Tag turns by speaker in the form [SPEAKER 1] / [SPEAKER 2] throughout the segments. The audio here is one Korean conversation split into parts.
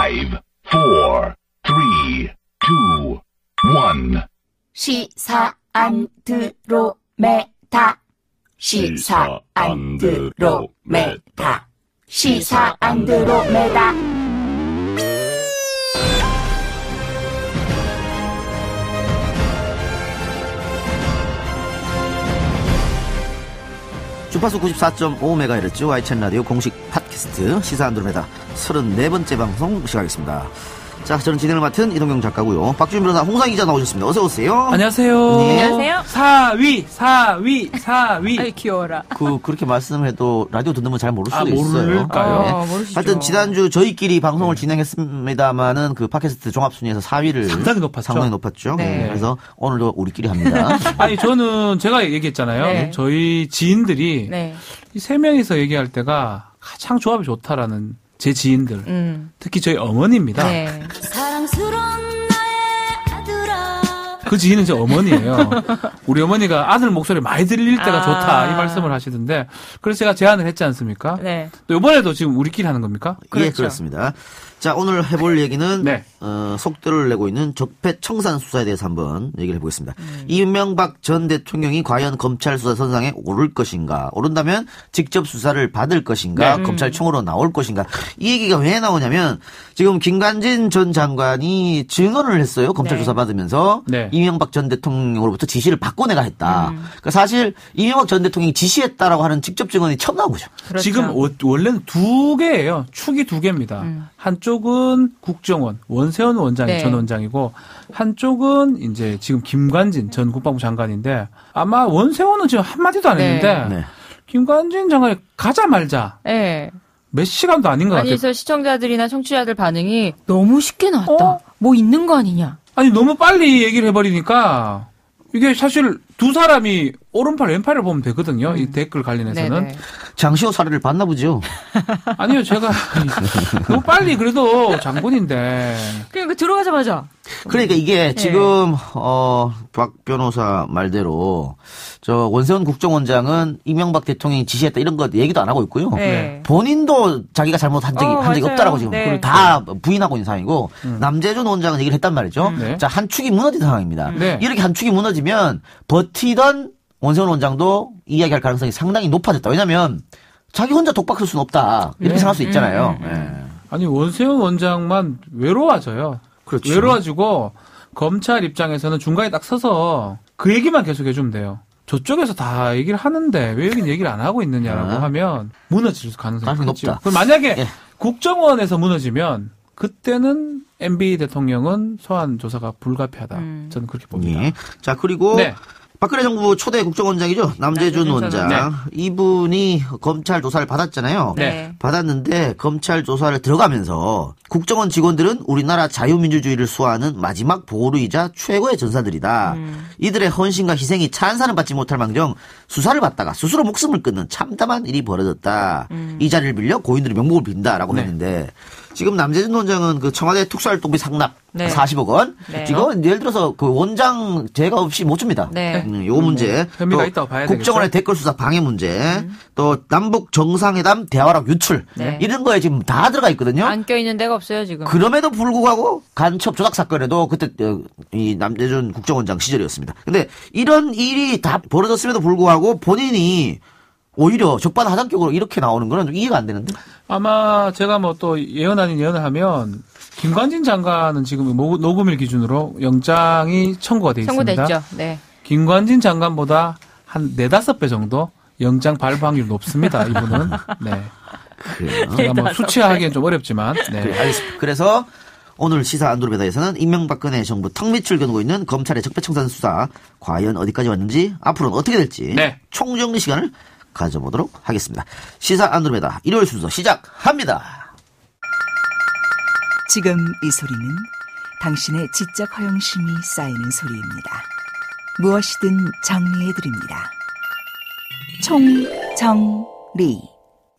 [SPEAKER 1] 1. 시사 안드로메다. 시사 안드로메다. 시사 안드로메다.
[SPEAKER 2] 주파수 94.5MHz YTN 라디오 공식 팟캐스트 시사 안드로메다 34번째 방송 시작하겠습니다. 자, 저는 진행을 맡은 이동경 작가고요. 박주민 변호사, 홍상희 기자 나오셨습니다. 어서 오세요.
[SPEAKER 3] 안녕하세요.
[SPEAKER 2] 네.
[SPEAKER 3] 안녕하세요. 사위.
[SPEAKER 4] 아이, 귀여워라.
[SPEAKER 2] 그렇게 말씀해도 라디오 듣는 분 잘 모를 수도 있어요.
[SPEAKER 3] 모를까요?
[SPEAKER 4] 모르시죠.
[SPEAKER 2] 하여튼 지난주 저희끼리 방송을 진행했습니다만은 그 팟캐스트 종합순위에서 4위를
[SPEAKER 3] 상당히 높았죠.
[SPEAKER 2] 네. 그래서 오늘도 우리끼리 합니다.
[SPEAKER 3] 아니, 저는 제가 얘기했잖아요.
[SPEAKER 4] 네.
[SPEAKER 3] 저희 지인들이
[SPEAKER 4] 네.
[SPEAKER 3] 이 세 명이서 얘기할 때가 가장 조합이 좋다라는 제 지인들, 특히 저희 어머니입니다.
[SPEAKER 4] 네.
[SPEAKER 5] 사랑스러운 나의 아들아.
[SPEAKER 3] 그 지인은 제 어머니예요. 우리 어머니가 아들 목소리 많이 들릴 때가 좋다 이 말씀을 하시던데, 그래서 제가 제안을 했지 않습니까?
[SPEAKER 4] 네.
[SPEAKER 3] 또 이번에도 지금 우리끼리 하는 겁니까?
[SPEAKER 2] 예,
[SPEAKER 4] 그렇죠.
[SPEAKER 2] 그렇습니다. 자, 오늘 해볼 얘기는
[SPEAKER 3] 네.
[SPEAKER 2] 속도를 내고 있는 적폐청산 수사에 대해서 한번 얘기를 해보겠습니다. 이명박 전 대통령이 과연 검찰 수사 선상에 오를 것인가, 오른다면 직접 수사를 받을 것인가, 검찰총으로 나올 것인가. 이 얘기가 왜 나오냐면 지금 김관진 전 장관이 증언을 했어요. 검찰 수사 받으면서
[SPEAKER 3] 네.
[SPEAKER 2] 이명박 전 대통령으로부터 지시를 받고 내가 했다. 그러니까 사실 이명박 전 대통령이 지시했다라고 하는 직접 증언이 처음 나온 거죠.
[SPEAKER 4] 그렇죠.
[SPEAKER 3] 지금 원래는 두 개예요. 축이 두 개입니다. 한쪽은 국정원 원세훈 원장이
[SPEAKER 4] 네.
[SPEAKER 3] 전 원장이고, 한쪽은 이제 지금 김관진 전 국방부 장관인데, 아마 원세훈은 지금 한마디도 안 했는데
[SPEAKER 2] 네.
[SPEAKER 3] 김관진 장관이 가자 말자
[SPEAKER 4] 네.
[SPEAKER 3] 몇 시간도 아닌 것
[SPEAKER 4] 아니,
[SPEAKER 3] 같아요.
[SPEAKER 4] 그래서 시청자들이나 청취자들 반응이 너무 쉽게 나왔다. 뭐 있는 거 아니냐.
[SPEAKER 3] 아니, 너무 빨리 얘기를 해버리니까 이게 사실 두 사람이 오른팔 왼팔을 보면 되거든요. 이 댓글 관련해서는.
[SPEAKER 4] 네네.
[SPEAKER 2] 장시호 사례를 봤나 보죠.
[SPEAKER 3] 아니요, 제가 너무 빨리, 그래도 장군인데.
[SPEAKER 4] 그러니까 들어가자마자.
[SPEAKER 2] 그러니까 이게 지금 박 변호사 말대로 저 원세훈 국정원장은 이명박 대통령이 지시했다 이런 거 얘기도 안 하고 있고요.
[SPEAKER 4] 네.
[SPEAKER 2] 본인도 자기가 잘못한 적이 한 적이
[SPEAKER 4] 맞아요.
[SPEAKER 2] 없다라고 지금
[SPEAKER 4] 네.
[SPEAKER 2] 다 부인하고 있는 상황이고, 남재준 원장은 얘기를 했단 말이죠.
[SPEAKER 3] 네.
[SPEAKER 2] 자, 한 축이 무너진 상황입니다.
[SPEAKER 3] 네.
[SPEAKER 2] 이렇게 한 축이 무너지면 버티던 원세훈 원장도 이야기할 가능성이 상당히 높아졌다. 왜냐하면 자기 혼자 독박 쓸 수는 없다. 이렇게 생각할 수 있잖아요. 예.
[SPEAKER 3] 아니, 원세훈 원장만 외로워져요.
[SPEAKER 2] 그렇죠.
[SPEAKER 3] 외로워지고 검찰 입장에서는 중간에 딱 서서 그 얘기만 계속 해주면 돼요. 저쪽에서 다 얘기를 하는데 왜 여긴 얘기를 안 하고 있느냐라고 하면 무너질 가능성이
[SPEAKER 2] 높다.
[SPEAKER 3] 높죠. 그럼 만약에
[SPEAKER 2] 예.
[SPEAKER 3] 국정원에서 무너지면 그때는 MB 대통령은 소환 조사가 불가피하다. 저는 그렇게 봅니다.
[SPEAKER 2] 예. 자, 그리고
[SPEAKER 3] 네.
[SPEAKER 2] 박근혜 정부 초대 국정원장이죠. 남재준 원장.
[SPEAKER 3] 네.
[SPEAKER 2] 이분이 검찰 조사를 받았잖아요.
[SPEAKER 4] 네.
[SPEAKER 2] 받았는데 검찰 조사를 들어가면서 국정원 직원들은 우리나라 자유민주주의를 수호하는 마지막 보루이자 최고의 전사들이다. 이들의 헌신과 희생이 찬사는 받지 못할 망정 수사를 받다가 스스로 목숨을 끊는 참담한 일이 벌어졌다. 이 자리를 빌려 고인들의 명복을 빈다라고
[SPEAKER 3] 네.
[SPEAKER 2] 했는데, 지금 남재준 원장은 그 청와대 특수활동비 상납
[SPEAKER 4] 네.
[SPEAKER 2] 40억 원.
[SPEAKER 4] 네.
[SPEAKER 2] 이거 예를 들어서 그 원장 제가 없이 못 줍니다.
[SPEAKER 4] 네.
[SPEAKER 2] 요 문제.
[SPEAKER 3] 혐의가
[SPEAKER 2] 또
[SPEAKER 3] 있다고 봐야
[SPEAKER 2] 국정원의 댓글 수사 방해 문제. 또 남북 정상회담 대화락 유출.
[SPEAKER 4] 네.
[SPEAKER 2] 이런 거에 지금 다 들어가 있거든요.
[SPEAKER 4] 안 껴있는 데가 없어요, 지금.
[SPEAKER 2] 그럼에도 불구하고 간첩 조작 사건에도 그때 이 남재준 국정원장 시절이었습니다. 근데 이런 일이 다 벌어졌음에도 불구하고 본인이 오히려 적반하장격으로 이렇게 나오는 거는 좀 이해가 안 되는데.
[SPEAKER 3] 아마 제가 뭐 또 예언 아닌 예언을 하면 김관진 장관은 지금 녹음일 기준으로 영장이 청구가 돼 있습니다.
[SPEAKER 4] 청구됐죠. 네.
[SPEAKER 3] 김관진 장관보다 한 4-5배 정도 영장 발부 확률이 높습니다. 이분은. 네.
[SPEAKER 2] 그래요.
[SPEAKER 3] 제가 뭐 수치하기엔 좀 어렵지만. 네.
[SPEAKER 2] 그래, 알겠습니다. 그래서 오늘 시사 안드로메다에서는 이명박근혜 정부 턱밑을 겨누고 있는 검찰의 적폐청산 수사 과연 어디까지 왔는지, 앞으로는 어떻게 될지
[SPEAKER 3] 네.
[SPEAKER 2] 총정리 시간을 가져보도록 하겠습니다. 시사 안드로메다 일요일 순서 시작합니다.
[SPEAKER 6] 지금 이 소리는 당신의 지적 허영심이 쌓이는 소리입니다. 무엇이든 정리해드립니다. 총정리.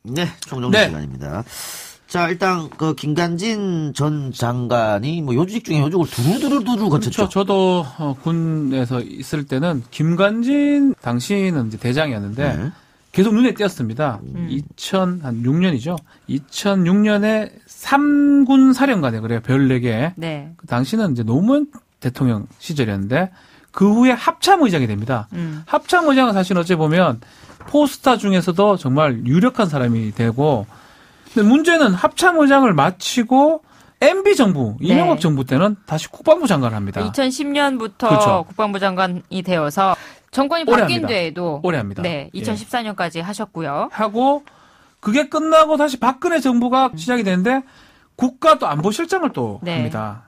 [SPEAKER 2] 네, 총정리
[SPEAKER 3] 네.
[SPEAKER 2] 시간입니다. 자, 일단 그 김관진 전 장관이 뭐 요직 중에 요직을 두루두루 거쳤죠.
[SPEAKER 3] 그렇죠. 저도 군에서 있을 때는 김관진 당시는 이제 대장이었는데
[SPEAKER 2] 네.
[SPEAKER 3] 계속 눈에 띄었습니다. 2006년이죠. 2006년에 3군 사령관에 그래요. 별 4개.
[SPEAKER 4] 네.
[SPEAKER 3] 그 당시는 이제 노무현 대통령 시절이었는데 그 후에 합참의장이 됩니다. 합참의장은 사실 어찌 보면 포스타 중에서도 정말 유력한 사람이 되고 근데 문제는 합참의장을 마치고 MB 정부, 이명박
[SPEAKER 4] 네.
[SPEAKER 3] 정부 때는 다시 국방부 장관을 합니다.
[SPEAKER 4] 2010년부터
[SPEAKER 3] 그렇죠.
[SPEAKER 4] 국방부 장관이 되어서 정권이
[SPEAKER 3] 오래
[SPEAKER 4] 바뀐
[SPEAKER 3] 합니다.
[SPEAKER 4] 뒤에도
[SPEAKER 3] 오래 합니다.
[SPEAKER 4] 네, 2014년까지 하셨고요.
[SPEAKER 3] 하고 그게 끝나고 다시 박근혜 정부가 시작이 되는데 국가 또 안보실장을 또
[SPEAKER 4] 네.
[SPEAKER 3] 합니다.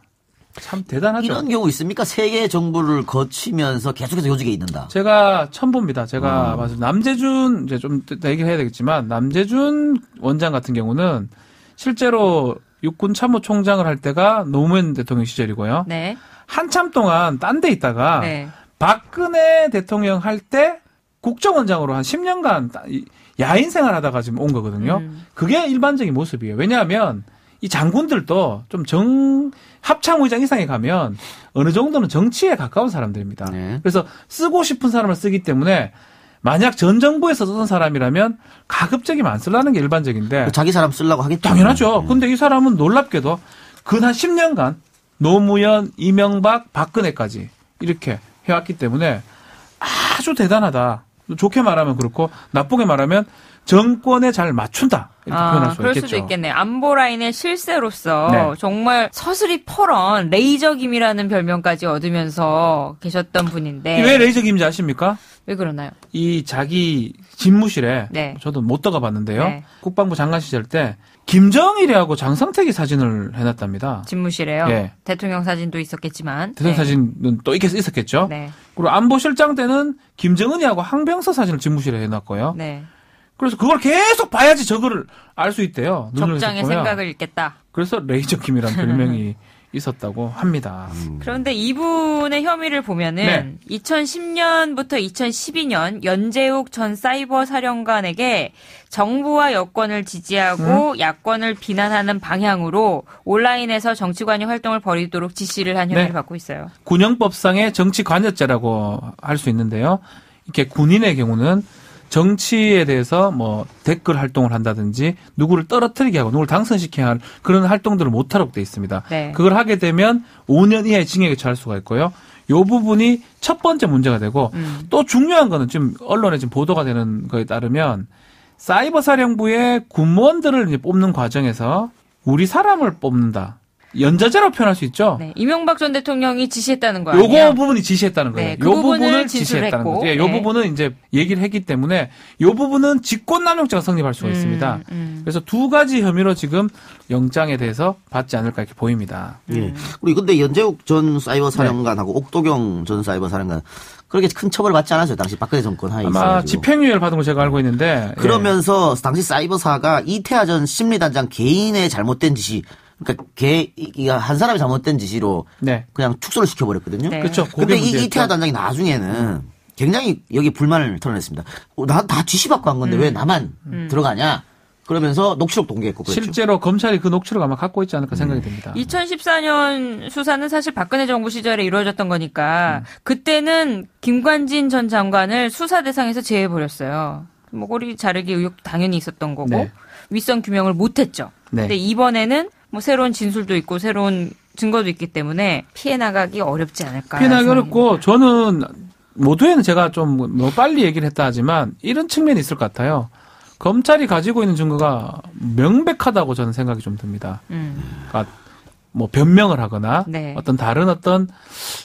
[SPEAKER 3] 참 대단하죠.
[SPEAKER 2] 이런 경우 있습니까? 세계 정부를 거치면서 계속해서 요직에 있는다.
[SPEAKER 3] 제가 처음 봅니다. 제가 봐서 남재준 이제 좀 이따 얘기를 해야 되겠지만 남재준 원장 같은 경우는 실제로 육군 참모총장을 할 때가 노무현 대통령 시절이고요.
[SPEAKER 4] 네.
[SPEAKER 3] 한참 동안 딴 데 있다가
[SPEAKER 4] 네.
[SPEAKER 3] 박근혜 대통령 할 때 국정원장으로 한 10년간 야인 생활하다가 지금 온 거거든요. 그게 일반적인 모습이에요. 왜냐하면 이 장군들도 좀 합참의장 이상에 가면 어느 정도는 정치에 가까운 사람들입니다.
[SPEAKER 2] 네.
[SPEAKER 3] 그래서 쓰고 싶은 사람을 쓰기 때문에 만약 전 정부에서 쓰던 사람이라면 가급적이면 안 쓰려는 게 일반적인데
[SPEAKER 2] 자기 사람 쓰려고 하겠죠.
[SPEAKER 3] 당연하죠. 근데 이 사람은 놀랍게도 근 한 10년간 노무현, 이명박, 박근혜까지 이렇게 해왔기 때문에 아주 대단하다. 좋게 말하면 그렇고 나쁘게 말하면 정권에 잘 맞춘다. 이렇게 표현할 수가
[SPEAKER 4] 그럴
[SPEAKER 3] 있겠죠.
[SPEAKER 4] 수도 있겠네요. 안보 라인의 실세로서
[SPEAKER 3] 네.
[SPEAKER 4] 정말 서슬이 퍼런 레이저김이라는 별명까지 얻으면서 계셨던 분인데
[SPEAKER 3] 왜 레이저 김인지 아십니까?
[SPEAKER 4] 왜 그러나요?
[SPEAKER 3] 이 자기 집무실에
[SPEAKER 4] 네.
[SPEAKER 3] 저도 못 들어가 봤는데요.
[SPEAKER 4] 네.
[SPEAKER 3] 국방부 장관 시절 때 김정일이하고 장성택이 사진을 해놨답니다.
[SPEAKER 4] 집무실에요.
[SPEAKER 3] 예.
[SPEAKER 4] 대통령 사진도 있었겠지만
[SPEAKER 3] 대통령
[SPEAKER 4] 네.
[SPEAKER 3] 사진은 또 있었겠죠.
[SPEAKER 4] 네.
[SPEAKER 3] 그리고 안보실장 때는 김정은이하고 항병서 사진을 집무실에 해놨고요.
[SPEAKER 4] 네.
[SPEAKER 3] 그래서 그걸 계속 봐야지 저거를 알 수 있대요. 눈을
[SPEAKER 4] 적장의
[SPEAKER 3] 보면.
[SPEAKER 4] 생각을 읽겠다.
[SPEAKER 3] 그래서 레이저 김이라는 별명이 있었다고 합니다.
[SPEAKER 4] 그런데 이분의 혐의를 보면은
[SPEAKER 3] 네.
[SPEAKER 4] 2010년부터 2012년 연재욱 전 사이버 사령관에게 정부와 여권을 지지하고 야권을 비난하는 방향으로 온라인에서 정치 관여 활동을 벌이도록 지시를 한 혐의를
[SPEAKER 3] 네.
[SPEAKER 4] 받고 있어요.
[SPEAKER 3] 군형법상의 정치 관여죄라고 할 수 있는데요. 이렇게 군인의 경우는 정치에 대해서 뭐 댓글 활동을 한다든지 누구를 떨어뜨리게 하고 누구를 당선시켜야 할 그런 활동들을 못하도록 돼 있습니다.
[SPEAKER 4] 네.
[SPEAKER 3] 그걸 하게 되면 5년 이하의 징역에 처할 수가 있고요. 이 부분이 첫 번째 문제가 되고 또 중요한 거는 지금 언론에 지금 보도가 되는 거에 따르면 사이버 사령부의 군무원들을 이제 뽑는 과정에서 우리 사람을 뽑는다. 연좌제로 표현할 수 있죠.
[SPEAKER 4] 네. 이명박 전 대통령이 지시했다는 거 아니에요?
[SPEAKER 3] 요거 부분이 지시했다는 거예요.
[SPEAKER 4] 네,
[SPEAKER 3] 요
[SPEAKER 4] 그 부분을
[SPEAKER 3] 부분을 지시했다는
[SPEAKER 4] 진술했고,
[SPEAKER 3] 거죠. 예, 요
[SPEAKER 4] 네.
[SPEAKER 3] 부분은 이제 얘기를 했기 때문에 요 부분은 직권남용죄가 성립할 수가 있습니다. 그래서 두 가지 혐의로 지금 영장에 대해서 받지 않을까 이렇게 보입니다.
[SPEAKER 2] 예. 우리 근데 연재욱 전 사이버 사령관하고 옥도경 전 사이버 사령관 그렇게 큰 처벌을 받지 않았어요. 당시 박근혜 정권 하에
[SPEAKER 3] 아마
[SPEAKER 2] 있어가지고.
[SPEAKER 3] 집행유예를 받은 걸 제가 알고 있는데
[SPEAKER 2] 그러면서 당시 사이버사가 이태하 전 심리단장 개인의 잘못된 지시, 그러니까 한 사람의 잘못된 지시로
[SPEAKER 3] 네.
[SPEAKER 2] 그냥 축소를 시켜버렸거든요.
[SPEAKER 4] 네.
[SPEAKER 3] 그렇죠.
[SPEAKER 2] 근데
[SPEAKER 3] 그게
[SPEAKER 2] 이
[SPEAKER 3] 문제였죠.
[SPEAKER 2] 이태하 단장이 나중에는 굉장히 여기 불만을 털어냈습니다. 나 다 지시받고 한 건데 왜 나만 들어가냐? 그러면서 녹취록 동기했고 그랬죠.
[SPEAKER 3] 실제로 검찰이 그 녹취록 아마 갖고 있지 않을까 생각이 듭니다.
[SPEAKER 4] 2014년 수사는 사실 박근혜 정부 시절에 이루어졌던 거니까 그때는 김관진 전 장관을 수사 대상에서 제외해버렸어요. 뭐 꼬리 자르기 의혹도 당연히 있었던 거고
[SPEAKER 3] 네.
[SPEAKER 4] 윗선 규명을 못했죠.
[SPEAKER 3] 네.
[SPEAKER 4] 근데 이번에는 뭐 새로운 진술도 있고 새로운 증거도 있기 때문에 피해 나가기 어렵지 않을까.
[SPEAKER 3] 피해나기 어렵고 저는 모두에는 제가 좀 뭐 빨리 얘기를 했다 하지만 이런 측면이 있을 것 같아요. 검찰이 가지고 있는 증거가 명백하다고 저는 생각이 좀 듭니다. 그러니까 뭐 변명을 하거나
[SPEAKER 4] 네.
[SPEAKER 3] 어떤 다른 어떤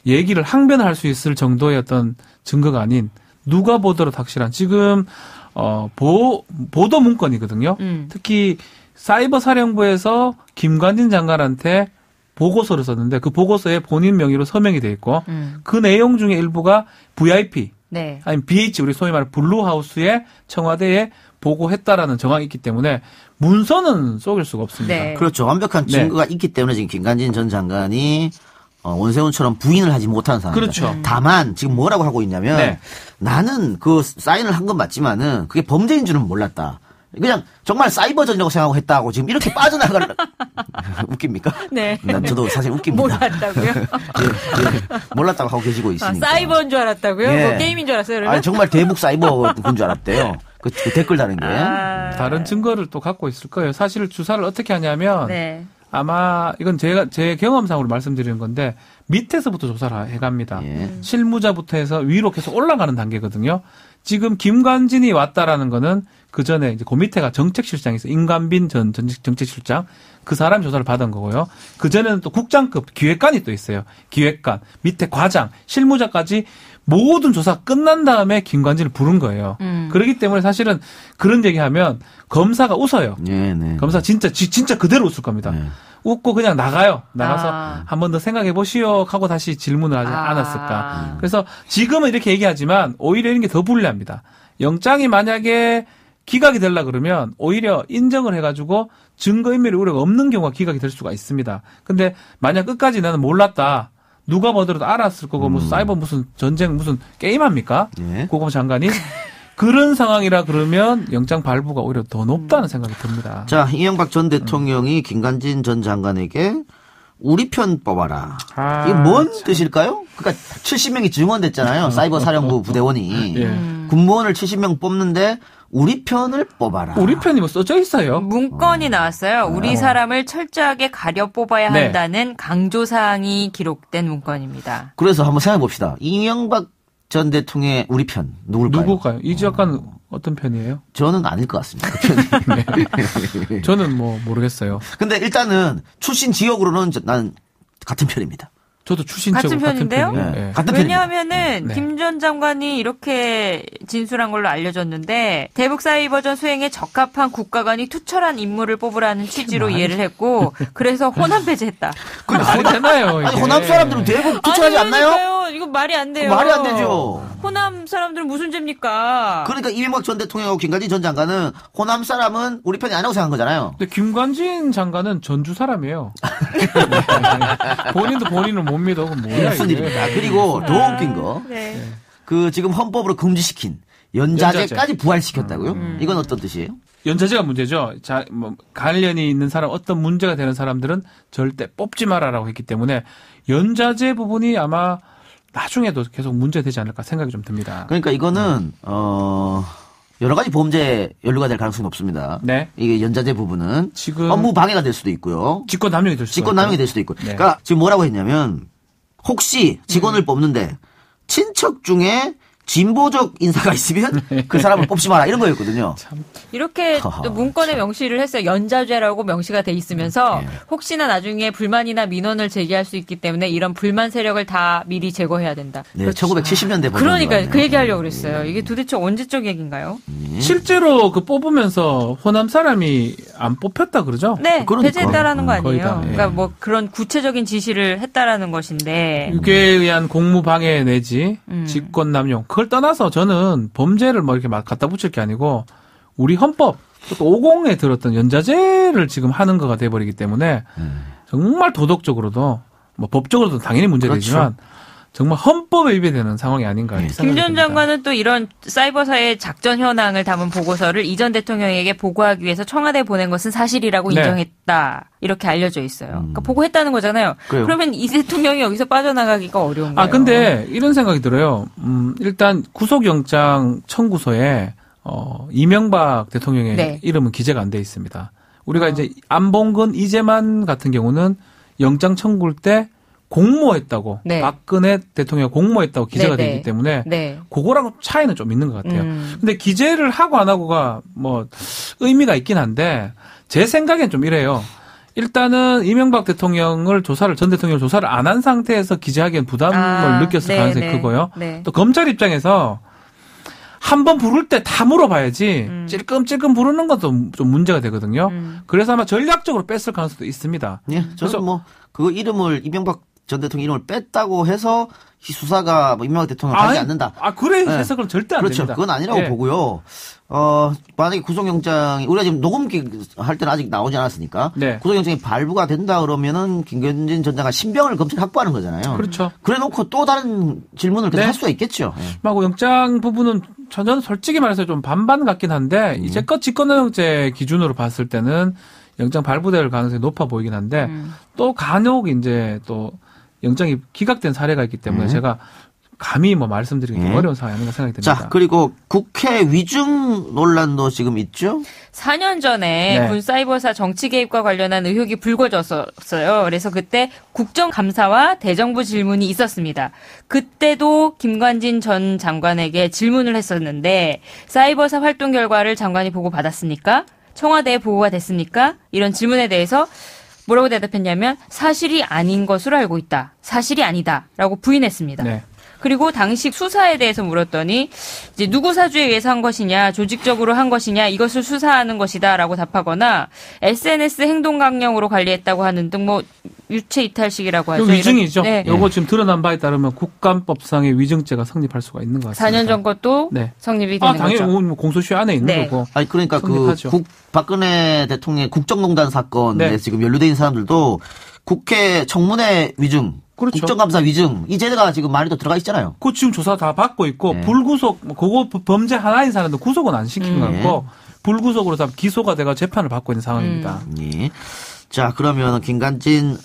[SPEAKER 3] 얘기를 항변을 할 수 있을 정도의 어떤 증거가 아닌 누가 보더라도 확실한 지금 보도 문건이거든요. 특히 사이버 사령부에서 김관진 장관한테 보고서를 썼는데 그 보고서에 본인 명의로 서명이 돼 있고 그 내용 중에 일부가 VIP
[SPEAKER 4] 네.
[SPEAKER 3] 아니면 BH 우리 소위 말해 블루하우스의 청와대에 보고했다라는 정황이 있기 때문에 문서는 속일 수가 없습니다.
[SPEAKER 4] 네.
[SPEAKER 2] 그렇죠. 완벽한
[SPEAKER 3] 네.
[SPEAKER 2] 증거가 있기 때문에 지금 김관진 전 장관이 원세훈처럼 부인을 하지 못하는 상황입니다.
[SPEAKER 3] 그렇죠.
[SPEAKER 2] 다만 지금 뭐라고 하고 있냐면
[SPEAKER 3] 네.
[SPEAKER 2] 나는 그 사인을 한 건 맞지만은 그게 범죄인 줄은 몰랐다. 그냥 정말 사이버전이라고 생각하고 했다고 지금 이렇게 빠져나가는 웃깁니까?
[SPEAKER 4] 네.
[SPEAKER 2] 저도 사실 웃깁니다.
[SPEAKER 4] 몰랐다고요?
[SPEAKER 2] 예, 몰랐다고 하고 계시고
[SPEAKER 4] 아,
[SPEAKER 2] 있으니까.
[SPEAKER 4] 사이버인 줄 알았다고요?
[SPEAKER 2] 예.
[SPEAKER 4] 뭐 게임인 줄 알았어요, 그러면?
[SPEAKER 2] 아니 정말 대북 사이버인 줄 알았대요. 그 댓글 다는 게.
[SPEAKER 3] 다른 증거를 또 갖고 있을 거예요. 사실 주사를 어떻게 하냐면
[SPEAKER 4] 네.
[SPEAKER 3] 아마 이건 제 경험상으로 말씀드리는 건데 밑에서부터 조사를 해갑니다.
[SPEAKER 2] 예.
[SPEAKER 3] 실무자부터 해서 위로 계속 올라가는 단계거든요. 지금 김관진이 왔다라는 거는 그 전에 이제 그 밑에가 정책실장에서 임관빈 전 정책실장 그 사람이 조사를 받은 거고요. 그 전에는 또 국장급 기획관이 또 있어요. 기획관 밑에 과장 실무자까지 모든 조사 끝난 다음에 김관진을 부른 거예요. 그렇기 때문에 사실은 그런 얘기하면 검사가 웃어요.
[SPEAKER 2] 네, 네.
[SPEAKER 3] 검사 진짜 그대로 웃을 겁니다.
[SPEAKER 2] 네.
[SPEAKER 3] 웃고 그냥 나가요. 나가서 한 번 더 생각해 보시오 하고 다시 질문을 하지
[SPEAKER 4] 아.
[SPEAKER 3] 않았을까. 그래서 지금은 이렇게 얘기하지만 오히려 이런 게 더 불리합니다. 영장이 만약에 기각이 되려 그러면 오히려 인정을 해가지고 증거인멸의 우려가 없는 경우가 기각이 될 수가 있습니다. 근데 만약 끝까지 나는 몰랐다. 누가 보더라도 알았을 거고 무슨 사이버 무슨 전쟁 무슨 게임합니까?
[SPEAKER 2] 예.
[SPEAKER 3] 고검 장관이 그런 상황이라 그러면 영장 발부가 오히려 더 높다는 생각이 듭니다.
[SPEAKER 2] 자, 이명박 전 대통령이 김관진 전 장관에게 우리 편 뽑아라. 이게 뭔 뜻일까요? 그러니까 70명이 증원됐잖아요. 사이버 사령부 부대원이.
[SPEAKER 3] 예.
[SPEAKER 2] 군무원을 70명 뽑는데 우리 편을 뽑아라.
[SPEAKER 3] 우리 편이 뭐 써져 있어요.
[SPEAKER 4] 문건이 나왔어요. 우리 사람을 철저하게 가려 뽑아야
[SPEAKER 3] 네.
[SPEAKER 4] 한다는 강조사항이 기록된 문건입니다.
[SPEAKER 2] 그래서 한번 생각해 봅시다. 이명박 전 대통령의 우리 편 누굴까요?
[SPEAKER 3] 누굴까요? 이 작가는 어떤 편이에요?
[SPEAKER 2] 저는 아닐 것 같습니다. 그 편이.
[SPEAKER 3] 저는 뭐 모르겠어요.
[SPEAKER 2] 근데 일단은 출신 지역으로는 난 같은 편입니다.
[SPEAKER 3] 저도 출신적으로
[SPEAKER 4] 같은 편인데요?
[SPEAKER 3] 편이에요.
[SPEAKER 2] 네.
[SPEAKER 3] 예.
[SPEAKER 2] 같은 편입니다.
[SPEAKER 4] 왜냐하면은
[SPEAKER 3] 네.
[SPEAKER 4] 김 전 장관이 이렇게 진술한 걸로 알려졌는데 대북 사이버전 수행에 적합한 국가관이 투철한 인물을 뽑으라는 취지로 이해를 했고 그래서 호남 배제했다.
[SPEAKER 3] 말이 되나요? 이게.
[SPEAKER 2] 아니, 호남 사람들은 대부분 투철하지 않나요?
[SPEAKER 4] 그러니까요. 이거 말이 안 돼요.
[SPEAKER 2] 말이 안 되죠.
[SPEAKER 4] 호남 사람들은 무슨 죄입니까?
[SPEAKER 2] 그러니까 이명박 전 대통령하고 김관진 전 장관은 호남 사람은 우리 편이 아니라고 생각한 거잖아요.
[SPEAKER 3] 근데 김관진 장관은 전주 사람이에요. 본인도 본인을 못 믿어. 그건 뭐야
[SPEAKER 2] 무슨
[SPEAKER 3] 이게.
[SPEAKER 2] 일입니까? 그리고 더 웃긴 거.
[SPEAKER 4] 네.
[SPEAKER 2] 그 지금 헌법으로 금지시킨 연자제까지 부활시켰다고요? 이건 어떤 뜻이에요?
[SPEAKER 3] 연자제가 문제죠. 자, 뭐 관련이 있는 사람, 어떤 문제가 되는 사람들은 절대 뽑지 마라라고 했기 때문에 연자제 부분이 아마 나중에도 계속 문제되지 않을까 생각이 좀 듭니다.
[SPEAKER 2] 그러니까 이거는 여러 가지 범죄에 연루가 될 가능성이 높습니다.
[SPEAKER 3] 네.
[SPEAKER 2] 이게 연자제 부분은
[SPEAKER 3] 지금
[SPEAKER 2] 업무 방해가 될 수도 있고요.
[SPEAKER 3] 직권 남용이 될 수도
[SPEAKER 2] 직권 남용이 될 수도 있고.
[SPEAKER 3] 네.
[SPEAKER 2] 그러니까 지금 뭐라고 했냐면 혹시 직원을 뽑는데 친척 중에 진보적 인사가 있으면 그 사람을 뽑지 마라 이런 거였거든요.
[SPEAKER 4] 이렇게
[SPEAKER 2] 허허,
[SPEAKER 4] 또 문건에 명시를 했어요. 연자죄라고 명시가 돼 있으면서
[SPEAKER 2] 예.
[SPEAKER 4] 혹시나 나중에 불만이나 민원을 제기할 수 있기 때문에 이런 불만 세력을 다 미리 제거해야 된다.
[SPEAKER 2] 네, 1970년대
[SPEAKER 4] 그러니까 그 얘기하려고 그랬어요. 이게 도대체 언제적 얘기인가요?
[SPEAKER 3] 실제로 그 뽑으면서 호남 사람이 안 뽑혔다 그러죠?
[SPEAKER 4] 네,
[SPEAKER 2] 그러니까.
[SPEAKER 4] 배제했다라는 거
[SPEAKER 3] 거의 다,
[SPEAKER 4] 아니에요.
[SPEAKER 3] 예.
[SPEAKER 4] 그러니까 뭐 그런 구체적인 지시를 했다라는 것인데.
[SPEAKER 3] 유괴에 의한 공무 방해 내지 직권 남용 그걸 떠나서 저는 범죄를 뭐 이렇게 막 갖다 붙일 게 아니고 우리 헌법 또 50에 들었던 연자제를 지금 하는 거가 돼버리기 때문에 정말 도덕적으로도 뭐 법적으로도 당연히 문제되지만 정말 헌법에 위배되는 상황이 아닌가.
[SPEAKER 2] 네.
[SPEAKER 4] 김 전 장관은 또 이런 사이버사의 작전 현황을 담은 보고서를 이 전 대통령에게 보고하기 위해서 청와대에 보낸 것은 사실이라고
[SPEAKER 3] 네.
[SPEAKER 4] 인정했다. 이렇게 알려져 있어요. 그러니까 보고했다는 거잖아요.
[SPEAKER 2] 그래요.
[SPEAKER 4] 그러면 이 대통령이 여기서 빠져나가기가 어려운 거예요.
[SPEAKER 3] 아, 근데 이런 생각이 들어요. 일단 구속영장 청구서에 이명박 대통령의
[SPEAKER 4] 네.
[SPEAKER 3] 이름은 기재가 안 돼 있습니다. 우리가 이제 안봉근, 이재만 같은 경우는 영장 청구할 때 공모했다고
[SPEAKER 4] 네.
[SPEAKER 3] 박근혜 대통령 공모했다고 기재가
[SPEAKER 4] 네,
[SPEAKER 3] 돼
[SPEAKER 4] 네.
[SPEAKER 3] 있기 때문에
[SPEAKER 4] 네.
[SPEAKER 3] 그거랑 차이는 좀 있는 것 같아요. 근데 기재를 하고 안 하고가 뭐 의미가 있긴 한데 제 생각엔 좀 이래요. 일단은 이명박 대통령을 전 대통령 조사를 안 한 상태에서 기재하기엔 부담을 느꼈을
[SPEAKER 4] 네,
[SPEAKER 3] 가능성이
[SPEAKER 4] 네.
[SPEAKER 3] 크고요.
[SPEAKER 4] 네.
[SPEAKER 3] 또 검찰 입장에서 한 번 부를 때 다 물어봐야지 찔끔찔끔 부르는 것도 좀 문제가 되거든요. 그래서 아마 전략적으로 뺐을 가능성도 있습니다.
[SPEAKER 2] 예, 저는 뭐 그 이름을 이명박 전 대통령 이름을 뺐다고 해서 이 수사가 뭐 이명박 대통령을 하지 않는다.
[SPEAKER 3] 그래
[SPEAKER 2] 네.
[SPEAKER 3] 해석은 절대 안
[SPEAKER 2] 그렇죠.
[SPEAKER 3] 됩니다.
[SPEAKER 2] 그건 아니라고
[SPEAKER 3] 예.
[SPEAKER 2] 보고요. 만약에 구속영장이 우리가 지금 녹음기 할 때는 아직 나오지 않았으니까
[SPEAKER 3] 네.
[SPEAKER 2] 구속영장이 발부가 된다 그러면은 김관진 전 장관 신병을 검찰이 확보하는 거잖아요.
[SPEAKER 3] 그렇죠.
[SPEAKER 2] 그래놓고 또 다른 질문을 계속
[SPEAKER 3] 네.
[SPEAKER 2] 할 수가 있겠죠. 예.
[SPEAKER 3] 하고 영장 부분은 저는 솔직히 말해서 좀 반반 같긴 한데 이제껏 직권남용죄 기준으로 봤을 때는 영장 발부될 가능성이 높아 보이긴 한데 또 간혹 이제 또 영장이 기각된 사례가 있기 때문에 제가 감히 뭐 말씀드리기 좀
[SPEAKER 2] 예.
[SPEAKER 3] 어려운 상황이 아닌가 생각이 듭니다.
[SPEAKER 2] 자, 그리고 국회 위증 논란도 지금 있죠?
[SPEAKER 4] 4년 전에
[SPEAKER 3] 네.
[SPEAKER 4] 군 사이버사 정치 개입과 관련한 의혹이 불거졌었어요. 그래서 그때 국정감사와 대정부 질문이 있었습니다. 그때도 김관진 전 장관에게 질문을 했었는데 사이버사 활동 결과를 장관이 보고 받았습니까? 청와대에 보고가 됐습니까? 이런 질문에 대해서 뭐라고 대답했냐면 사실이 아닌 것으로 알고 있다. 사실이 아니다. 라고 부인했습니다.
[SPEAKER 3] 네.
[SPEAKER 4] 그리고 당시 수사에 대해서 물었더니 이제 누구 사주에 의해서 한 것이냐, 조직적으로 한 것이냐, 이것을 수사하는 것이다라고 답하거나 SNS 행동 강령으로 관리했다고 하는 등 뭐 유체 이탈식이라고 하죠.
[SPEAKER 3] 요 위증이죠.
[SPEAKER 4] 네.
[SPEAKER 3] 요거 지금 드러난 바에 따르면 국감법상의 위증죄가 성립할 수가 있는 것 같습니다.
[SPEAKER 4] 4년 전 것도
[SPEAKER 3] 네.
[SPEAKER 4] 성립이 되는
[SPEAKER 3] 당연히
[SPEAKER 4] 거죠.
[SPEAKER 3] 뭐 공소시효 안에 있는
[SPEAKER 4] 네.
[SPEAKER 3] 거고.
[SPEAKER 2] 아니, 그러니까
[SPEAKER 3] 성립하죠.
[SPEAKER 2] 박근혜 대통령의 국정농단 사건에
[SPEAKER 3] 네.
[SPEAKER 2] 지금 연루돼 있는 사람들도 국회 청문회 위증,
[SPEAKER 3] 그렇죠.
[SPEAKER 2] 국정감사 위증, 이 죄가 지금 많이 또 들어가 있잖아요.
[SPEAKER 3] 그 지금 조사 다 받고 있고
[SPEAKER 2] 네.
[SPEAKER 3] 불구속 그거 범죄 하나인 사람도 구속은 안 시킨 것 같고 불구속으로 다 기소가 돼가 재판을 받고 있는 상황입니다.
[SPEAKER 2] 예. 자, 그러면 김관진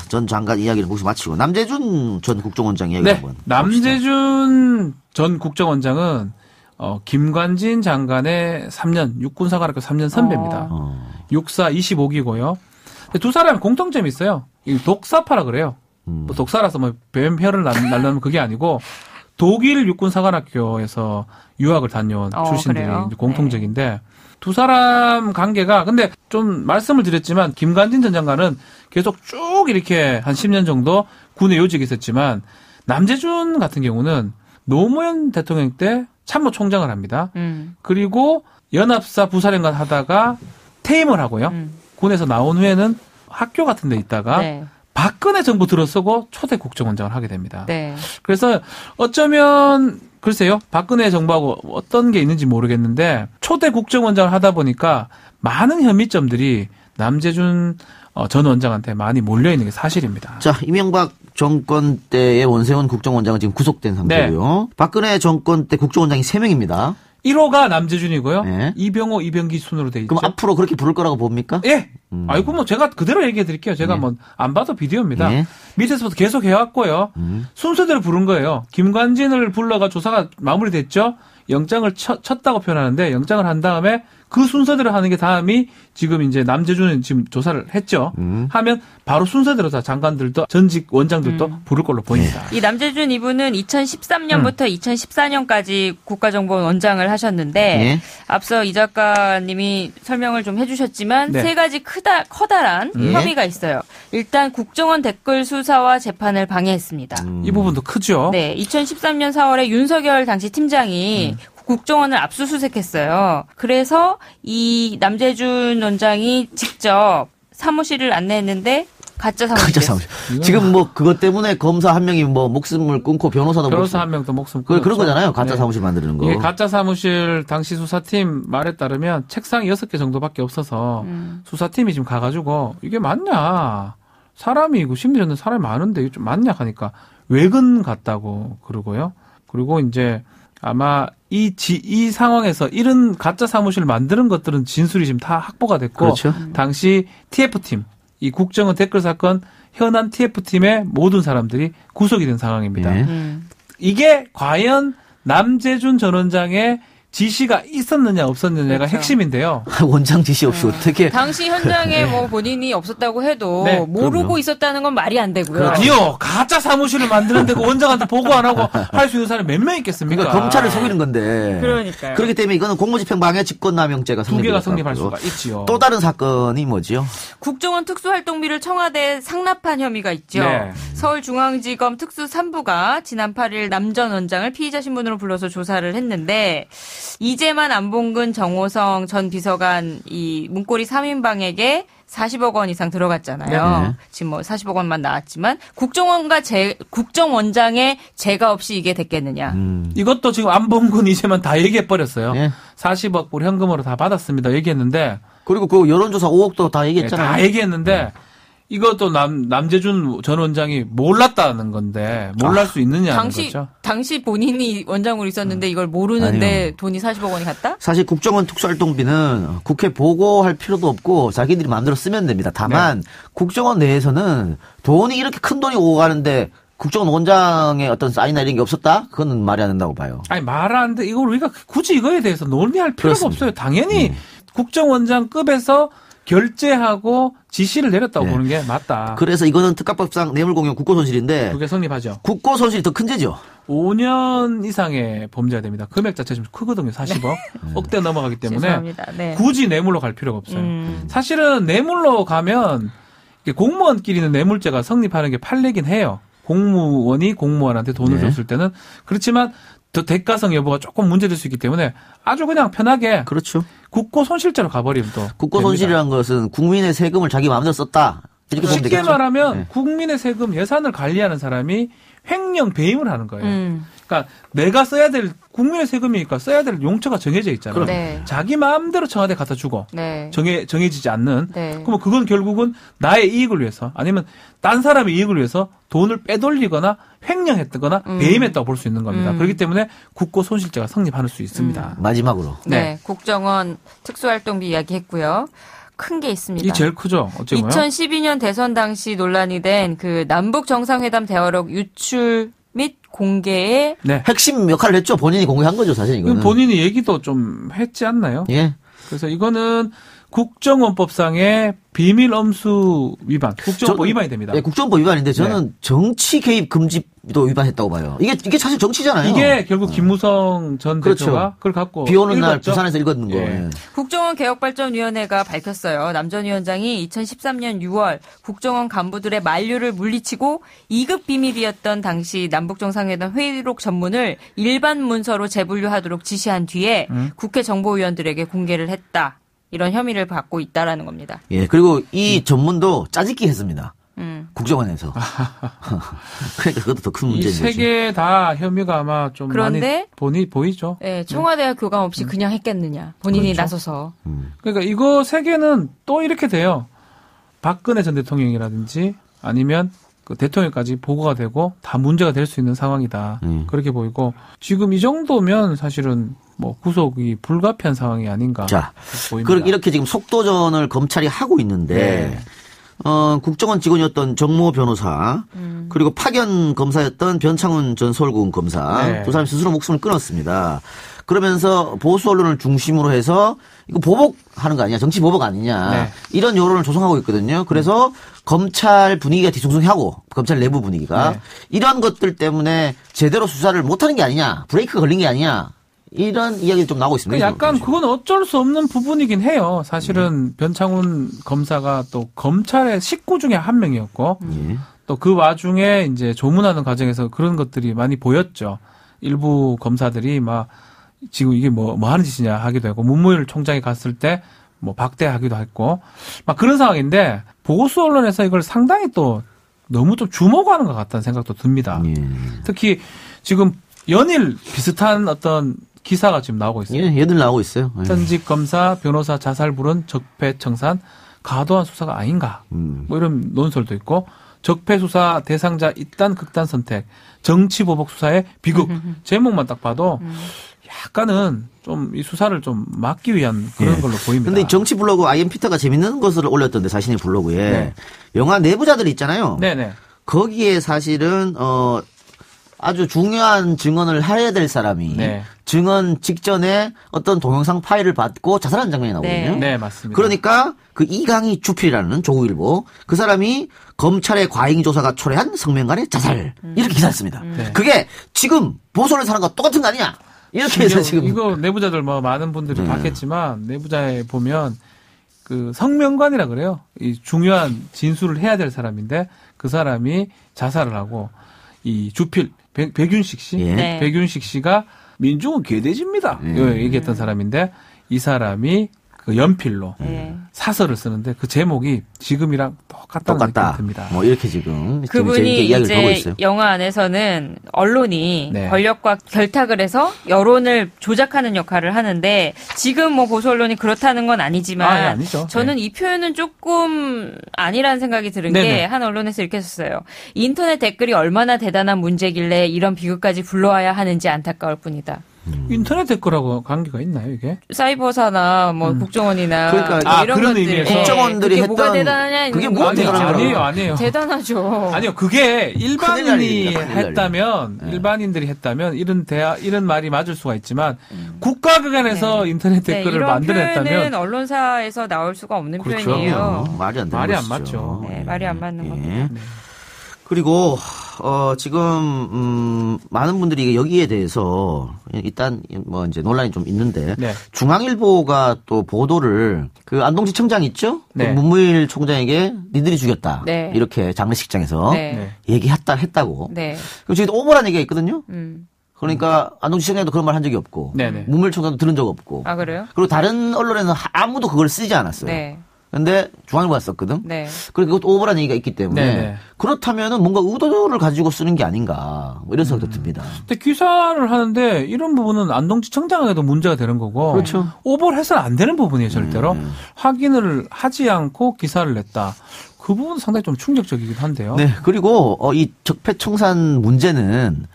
[SPEAKER 2] 전 장관 이야기를 거기서 마치고 남재준 전 국정원장 이야기
[SPEAKER 3] 네,
[SPEAKER 2] 한번 봅시다.
[SPEAKER 3] 남재준 전 국정원장은 김관진 장관의 3년 육군사관학교 3년 선배입니다. 육사 25기고요. 두 사람의 공통점이 있어요. 이 독사파라 그래요. 뭐 독사라서 뭐 뱀혀를 날려면 그게 아니고 독일 육군사관학교에서 유학을 다녀온 출신들이
[SPEAKER 4] 그래요?
[SPEAKER 3] 이제 공통적인데 두 사람 관계가 근데 좀 말씀을 드렸지만 김관진 전 장관은 계속 쭉 이렇게 한 10년 정도 군에 요직이 있었지만 남재준 같은 경우는 노무현 대통령 때 참모총장을 합니다. 그리고 연합사 부사령관 하다가 퇴임을 하고요. 군에서 나온 후에는 학교 같은 데 있다가
[SPEAKER 4] 네.
[SPEAKER 3] 박근혜 정부 들어서고 초대 국정원장을 하게 됩니다.
[SPEAKER 4] 네.
[SPEAKER 3] 그래서 어쩌면 글쎄요. 박근혜 정부하고 어떤 게 있는지 모르겠는데 초대 국정원장을 하다 보니까 많은 혐의점들이 남재준 전 원장한테 많이 몰려있는 게 사실입니다.
[SPEAKER 2] 자, 이명박 정권 때의 원세훈 국정원장은 지금 구속된 상태고요. 박근혜 정권 때 국정원장이 3명입니다.
[SPEAKER 3] 1호가 남재준이고요.
[SPEAKER 2] 네.
[SPEAKER 3] 이병호, 이병기 순으로 돼 있죠.
[SPEAKER 2] 그럼 앞으로 그렇게 부를 거라고 봅니까?
[SPEAKER 3] 예. 아이고 뭐 제가 그대로 얘기해 드릴게요. 제가 뭐 안 봐도 비디오입니다.
[SPEAKER 2] 예.
[SPEAKER 3] 밑에서부터 계속 해왔고요. 순서대로 부른 거예요. 김관진을 불러가 조사가 마무리됐죠. 영장을 쳤다고 표현하는데 영장을 한 다음에 그 순서대로 하는 게 다음이 지금 이제 남재준은 지금 조사를 했죠. 하면 바로 순서대로 다 장관들도 전직 원장들도 부를 걸로 보입니다.
[SPEAKER 4] 이 남재준 이분은 2013년부터 2014년까지 국가정보원 원장을 하셨는데
[SPEAKER 2] 네.
[SPEAKER 4] 앞서 이 작가님이 설명을 좀 해주셨지만
[SPEAKER 3] 네.
[SPEAKER 4] 세 가지 커다란 혐의가 있어요. 일단 국정원 댓글 수사와 재판을 방해했습니다.
[SPEAKER 3] 이 부분도 크죠.
[SPEAKER 4] 네, 2013년 4월에 윤석열 당시 팀장이 국정원을 압수수색했어요. 그래서 이 남재준 원장이 직접 사무실을 안내했는데 가짜
[SPEAKER 2] 가짜
[SPEAKER 4] 사무실.
[SPEAKER 2] 사무실. 지금 뭐 그것 때문에 검사 한 명이 뭐 목숨을 끊고 변호사도
[SPEAKER 3] 변호사
[SPEAKER 2] 목숨.
[SPEAKER 3] 한 명도 목숨
[SPEAKER 2] 그런
[SPEAKER 3] 끊었죠.
[SPEAKER 2] 거잖아요. 가짜
[SPEAKER 3] 네.
[SPEAKER 2] 사무실 만드는 거.
[SPEAKER 3] 이게 가짜 사무실 당시 수사팀 말에 따르면 책상이 6개 정도밖에 없어서 수사팀이 지금 가가지고 이게 맞냐. 사람이 이거 심리전는 사람이 많은데 이게 좀 맞냐 하니까 외근 같다고 그러고요. 그리고 이제 아마 이 상황에서 이런 가짜 사무실을 만드는 것들은 진술이 지금 다 확보가 됐고
[SPEAKER 2] 그렇죠.
[SPEAKER 3] 당시 TF팀 이 국정원 댓글 사건 현안 TF팀의 모든 사람들이 구속이 된 상황입니다.
[SPEAKER 2] 네.
[SPEAKER 3] 이게 과연 남재준 전 원장의 지시가 있었느냐 없었느냐가
[SPEAKER 4] 그렇죠.
[SPEAKER 3] 핵심인데요.
[SPEAKER 2] 원장 지시 없이 어떻게
[SPEAKER 4] 당시 현장에 뭐 본인이 없었다고 해도
[SPEAKER 3] 네,
[SPEAKER 4] 모르고
[SPEAKER 2] 그럼요.
[SPEAKER 4] 있었다는 건 말이 안 되고요.
[SPEAKER 3] 아니요. 가짜 사무실을 만드는데 그 원장한테 보고 안 하고 할 수 있는 사람이 몇 명 있겠습니까?
[SPEAKER 2] 그러니까 검찰을 속이는 건데.
[SPEAKER 4] 그러니까요.
[SPEAKER 2] 그렇기 때문에 이거는 공무집행방해 직권남용죄가
[SPEAKER 3] 두 개가
[SPEAKER 2] 성립될
[SPEAKER 3] 성립할
[SPEAKER 2] 것 같고요.
[SPEAKER 3] 수가 있지요.
[SPEAKER 2] 또 다른 사건이 뭐지요?
[SPEAKER 4] 국정원 특수활동비를 청와대에 상납한 혐의가 있죠.
[SPEAKER 3] 네.
[SPEAKER 4] 서울중앙지검 특수 3부가 지난 8일 남 전 원장을 피의자 신분으로 불러서 조사를 했는데 이재만 안봉근 정호성 전 비서관 이 문고리 3인방에게 40억 원 이상 들어갔잖아요.
[SPEAKER 2] 네.
[SPEAKER 4] 지금 뭐 40억 원만 나왔지만 국정원장의 죄가 없이 이게 됐겠느냐.
[SPEAKER 3] 이것도 지금 안봉근 이제만 다 얘기해 버렸어요.
[SPEAKER 2] 네.
[SPEAKER 3] 40억 불 현금으로 다 받았습니다. 얘기했는데
[SPEAKER 2] 그리고 그 여론조사 5억도 다 얘기했잖아요.
[SPEAKER 3] 다 얘기했는데 이것도 남재준 전 원장이 몰랐다는 건데 몰랄 수 있느냐는 거죠.
[SPEAKER 4] 당시 본인이 원장으로 있었는데 이걸 모르는데
[SPEAKER 2] 아니요.
[SPEAKER 4] 돈이 40억 원이 갔다?
[SPEAKER 2] 사실 국정원 특수활동비는 국회 보고할 필요도 없고 자기들이 마음대로 쓰면 됩니다. 다만 국정원 내에서는 돈이 이렇게 큰 돈이 오고 가는데 국정원 원장의 어떤 사인이나 이런 게 없었다? 그거는 말이 안 된다고 봐요.
[SPEAKER 3] 아니 말 안 돼. 이걸 우리가 굳이 이거에 대해서 논의할 필요가
[SPEAKER 2] 그렇습니다.
[SPEAKER 3] 없어요. 당연히 국정원장급에서 결재하고 지시를 내렸다고
[SPEAKER 2] 네.
[SPEAKER 3] 보는 게 맞다.
[SPEAKER 2] 그래서 이거는 특가법상 뇌물공여 국고손실인데
[SPEAKER 3] 그게 성립하죠.
[SPEAKER 2] 국고손실이 더 큰 죄죠.
[SPEAKER 3] 5년 이상의 범죄가 됩니다. 금액 자체 좀 크거든요. 40억. 억대 넘어가기 때문에
[SPEAKER 4] 죄송합니다. 네.
[SPEAKER 3] 굳이 뇌물로 갈 필요가 없어요. 사실은 뇌물로 가면 이게 공무원끼리는 뇌물죄가 성립하는 게 판례긴 해요. 공무원이 공무원한테 돈을
[SPEAKER 2] 네.
[SPEAKER 3] 줬을 때는. 그렇지만 더 대가성 여부가 조금 문제될 수 있기 때문에 아주 그냥 편하게
[SPEAKER 2] 그렇죠.
[SPEAKER 3] 국고 손실죄로 가버리면 또
[SPEAKER 2] 국고손실이라는 것은 국민의 세금을 자기 마음대로 썼다. 이렇게 보면
[SPEAKER 3] 쉽게
[SPEAKER 2] 되겠죠.
[SPEAKER 3] 말하면
[SPEAKER 2] 네.
[SPEAKER 3] 국민의 세금 예산을 관리하는 사람이 횡령 배임을 하는 거예요.
[SPEAKER 4] 음.
[SPEAKER 3] 그러니까 내가 써야 될 국민의 세금이니까 써야 될 용처가 정해져 있잖아요.
[SPEAKER 4] 네.
[SPEAKER 3] 자기 마음대로 청와대 갖다 주고
[SPEAKER 4] 네.
[SPEAKER 3] 정해지지 않는.
[SPEAKER 4] 네.
[SPEAKER 3] 그러면 그건 결국은 나의 이익을 위해서 아니면 딴 사람의 이익을 위해서 돈을 빼돌리거나 횡령했거나 배임했다고 볼 수 있는 겁니다. 그렇기 때문에 국고 손실죄가 성립할 수 있습니다.
[SPEAKER 2] 마지막으로.
[SPEAKER 4] 네. 국정원 특수활동비 이야기했고요. 큰 게 있습니다.
[SPEAKER 3] 이게 제일 크죠. 어쩌고요?
[SPEAKER 4] 2012년 대선 당시 논란이 된 그 남북 정상회담 대화록 유출 및 공개에
[SPEAKER 3] 네.
[SPEAKER 2] 핵심 역할을 했죠. 본인이 공개한 거죠, 사실 이거는.
[SPEAKER 3] 이건 본인이 얘기도 좀 했지 않나요?
[SPEAKER 2] 예.
[SPEAKER 3] 그래서 이거는 국정원법상의 비밀 엄수 위반, 국정원법
[SPEAKER 2] 저는-
[SPEAKER 3] 위반이 됩니다.
[SPEAKER 2] 예, 국정원법 위반인데 저는 정치 개입 금지도 위반했다고 봐요. 이게 사실 정치잖아요.
[SPEAKER 3] 이게 결국 김무성 전
[SPEAKER 2] 그렇죠.
[SPEAKER 3] 대표가 그걸 갖고
[SPEAKER 2] 비 오는 날
[SPEAKER 3] 읽었죠?
[SPEAKER 2] 부산에서 읽었는 거.
[SPEAKER 3] 예.
[SPEAKER 2] 예.
[SPEAKER 4] 국정원 개혁발전위원회가 밝혔어요. 남 전 위원장이 2013년 6월 국정원 간부들의 만류를 물리치고 2급 비밀이었던 당시 남북정상회담 회의록 전문을 일반 문서로 재분류하도록 지시한 뒤에 국회 정보위원들에게 공개를 했다. 이런 혐의를 받고 있다라는 겁니다.
[SPEAKER 2] 예, 그리고 이 전문도 짜집기 했습니다.
[SPEAKER 4] 음.
[SPEAKER 2] 국정원에서. 그러니까 그것도 더 큰
[SPEAKER 3] 이
[SPEAKER 2] 문제인
[SPEAKER 3] 세
[SPEAKER 2] 거죠.
[SPEAKER 3] 개 다 혐의가 아마 좀
[SPEAKER 4] 그런데
[SPEAKER 3] 많이 보이죠.
[SPEAKER 4] 네, 청와대와 교감 없이 그냥 했겠느냐. 본인이
[SPEAKER 3] 그렇죠.
[SPEAKER 4] 나서서.
[SPEAKER 3] 그러니까 이거 세 개는 또 이렇게 돼요. 박근혜 전 대통령이라든지 아니면 그 대통령까지 보고가 되고 다 문제가 될 수 있는 상황이다. 그렇게 보이고 지금 이 정도면 사실은 뭐 구속이 불가피한 상황이 아닌가
[SPEAKER 2] 자,
[SPEAKER 3] 보입니다.
[SPEAKER 2] 그리고 이렇게 지금 속도전을 검찰이 하고 있는데,
[SPEAKER 3] 네.
[SPEAKER 2] 국정원 직원이었던 정모 변호사, 그리고 파견 검사였던 변창훈 전 서울고검 검사,
[SPEAKER 3] 네.
[SPEAKER 2] 두 사람이 스스로 목숨을 끊었습니다. 그러면서 보수 언론을 중심으로 해서 이거 보복하는 거 아니냐, 정치 보복 아니냐,
[SPEAKER 3] 네.
[SPEAKER 2] 이런 여론을 조성하고 있거든요. 그래서 검찰 분위기가 뒤숭숭하고, 검찰 내부 분위기가
[SPEAKER 3] 네.
[SPEAKER 2] 이런 것들 때문에 제대로 수사를 못하는 게 아니냐, 브레이크가 걸린 게 아니냐, 이런 이야기가 좀 나오고 있습니다.
[SPEAKER 3] 약간 그건 어쩔 수 없는 부분이긴 해요. 사실은 변창훈 검사가 또 검찰의 식구 중에 한 명이었고
[SPEAKER 2] 예.
[SPEAKER 3] 또 그 와중에 이제 조문하는 과정에서 그런 것들이 많이 보였죠. 일부 검사들이 막 지금 이게 뭐 하는 짓이냐 하기도 하고 문무일 총장이 갔을 때 뭐 박대하기도 했고 막 그런 상황인데 보수 언론에서 이걸 상당히 또 너무 좀 주목하는 것 같다는 생각도 듭니다.
[SPEAKER 2] 예.
[SPEAKER 3] 특히 지금 연일 비슷한 어떤 기사가 지금 나오고 있어요.
[SPEAKER 2] 예, 얘들 나오고 있어요. 예.
[SPEAKER 3] 현직 검사, 변호사 자살 불은 적폐청산 과도한 수사가 아닌가. 뭐 이런 논설도 있고 적폐 수사 대상자 이단 극단 선택 정치 보복 수사의 비극 제목만 딱 봐도 약간은 좀 이 수사를 좀 막기 위한 그런
[SPEAKER 2] 예.
[SPEAKER 3] 걸로 보입니다.
[SPEAKER 2] 근데 이 정치 블로그 IM 피터가 재밌는 것을 올렸던데 자신의 블로그에
[SPEAKER 3] 네.
[SPEAKER 2] 영화 내부자들 있잖아요.
[SPEAKER 3] 네네.
[SPEAKER 2] 거기에 사실은 아주 중요한 증언을 해야 될 사람이
[SPEAKER 3] 네.
[SPEAKER 2] 증언 직전에 어떤 동영상 파일을 받고 자살하는 장면이 나오거든요.
[SPEAKER 3] 네, 맞습니다.
[SPEAKER 2] 그러니까 그 이강희 주필이라는 조국일보 그 사람이 검찰의 과잉 조사가 초래한 성명간의 자살 이렇게 기사를 씁니다.
[SPEAKER 3] 네.
[SPEAKER 2] 그게 지금 보수를 사는 거 똑같은 거 아니냐? 이렇게 해서 지금
[SPEAKER 3] 이거 내부자들 뭐 많은 분들이 봤겠지만 내부자에 보면 그 성명관이라 그래요. 이 중요한 진술을 해야 될 사람인데 그 사람이 자살을 하고 이 주필 백윤식 씨,
[SPEAKER 2] 예.
[SPEAKER 4] 네.
[SPEAKER 3] 백윤식 씨가 민중은 개돼지입니다. 얘기했던 사람인데 이 사람이 그 연필로 사설을 쓰는데 그 제목이 지금이랑 똑같다는 느낌이
[SPEAKER 2] 똑같다.
[SPEAKER 3] 듭니다.
[SPEAKER 2] 뭐 이렇게 지금
[SPEAKER 4] 그분이
[SPEAKER 2] 이야기를 하고
[SPEAKER 4] 이제
[SPEAKER 2] 있어요.
[SPEAKER 4] 영화 안에서는 언론이
[SPEAKER 3] 네.
[SPEAKER 4] 권력과 결탁을 해서 여론을 조작하는 역할을 하는데 지금 뭐 보수 언론이 그렇다는 건 아니지만
[SPEAKER 3] 아, 예, 아니죠.
[SPEAKER 4] 저는
[SPEAKER 3] 네.
[SPEAKER 4] 이 표현은 조금 아니라는 생각이 드는
[SPEAKER 3] 네네.
[SPEAKER 4] 게 한 언론에서 이렇게 썼어요. 인터넷 댓글이 얼마나 대단한 문제길래 이런 비극까지 불러와야 하는지 안타까울 뿐이다.
[SPEAKER 3] 인터넷 댓글하고 관계가 있나요, 이게?
[SPEAKER 4] 사이버사나 뭐 국정원이나
[SPEAKER 2] 그러니까
[SPEAKER 4] 이런
[SPEAKER 3] 그런
[SPEAKER 4] 것들.
[SPEAKER 3] 의미에서.
[SPEAKER 2] 국정원들이
[SPEAKER 4] 그게
[SPEAKER 2] 했던
[SPEAKER 4] 뭐가 대단하냐
[SPEAKER 2] 그게
[SPEAKER 4] 있는
[SPEAKER 2] 뭐가
[SPEAKER 4] 거죠.
[SPEAKER 2] 대단하냐.
[SPEAKER 3] 아니에요.
[SPEAKER 4] 대단하죠.
[SPEAKER 3] 아니요, 그게 일반인이
[SPEAKER 2] 큰일 날입니다.
[SPEAKER 3] 했다면,
[SPEAKER 2] 네.
[SPEAKER 3] 일반인들이 했다면, 이런 말이 맞을 수가 있지만, 국가기관에서 인터넷 댓글을
[SPEAKER 4] 이런
[SPEAKER 3] 만들어냈다면,
[SPEAKER 4] 표현은 언론사에서 나올 수가 없는
[SPEAKER 2] 그렇죠.
[SPEAKER 4] 표현이에요.
[SPEAKER 2] 말이 안 되는
[SPEAKER 3] 말이 안
[SPEAKER 2] 것이죠.
[SPEAKER 3] 맞죠.
[SPEAKER 4] 네, 말이 안 맞는
[SPEAKER 2] 예.
[SPEAKER 4] 겁니다.
[SPEAKER 2] 그리고 지금 많은 분들이 여기에 대해서 일단 뭐 이제 논란이 좀 있는데
[SPEAKER 3] 네.
[SPEAKER 2] 중앙일보가 또 보도를 그 안동지 청장 있죠?
[SPEAKER 3] 네.
[SPEAKER 2] 그 문무일 총장에게 니들이 죽였다.
[SPEAKER 4] 네.
[SPEAKER 2] 이렇게 장례식장에서
[SPEAKER 4] 네.
[SPEAKER 2] 얘기했다고.
[SPEAKER 4] 네.
[SPEAKER 2] 그럼 저희도 오보라는 얘기가 있거든요.
[SPEAKER 4] 음.
[SPEAKER 2] 그러니까 안동지 청장도 그런 말 한 적이 없고
[SPEAKER 3] 네네.
[SPEAKER 2] 문무일 총장도 들은 적 없고
[SPEAKER 4] 아, 그래요?
[SPEAKER 2] 그리고 다른 언론에는 아무도 그걸 쓰지 않았어요.
[SPEAKER 4] 네.
[SPEAKER 2] 근데 중앙일보가 썼거든.
[SPEAKER 4] 네.
[SPEAKER 2] 그리고 그것도 오버라는 얘기가 있기 때문에
[SPEAKER 3] 네네.
[SPEAKER 2] 그렇다면은 뭔가 의도를 가지고 쓰는 게 아닌가 뭐 이런 생각도 듭니다.
[SPEAKER 3] 근데 기사를 하는데 이런 부분은 안동지청장에도 문제가 되는 거고
[SPEAKER 2] 그렇죠.
[SPEAKER 3] 오보를 해서는 안 되는 부분이에요 절대로 확인을 하지 않고 기사를 냈다. 그 부분은 상당히 좀 충격적이기도 한데요.
[SPEAKER 2] 네. 그리고 이 적폐청산 문제는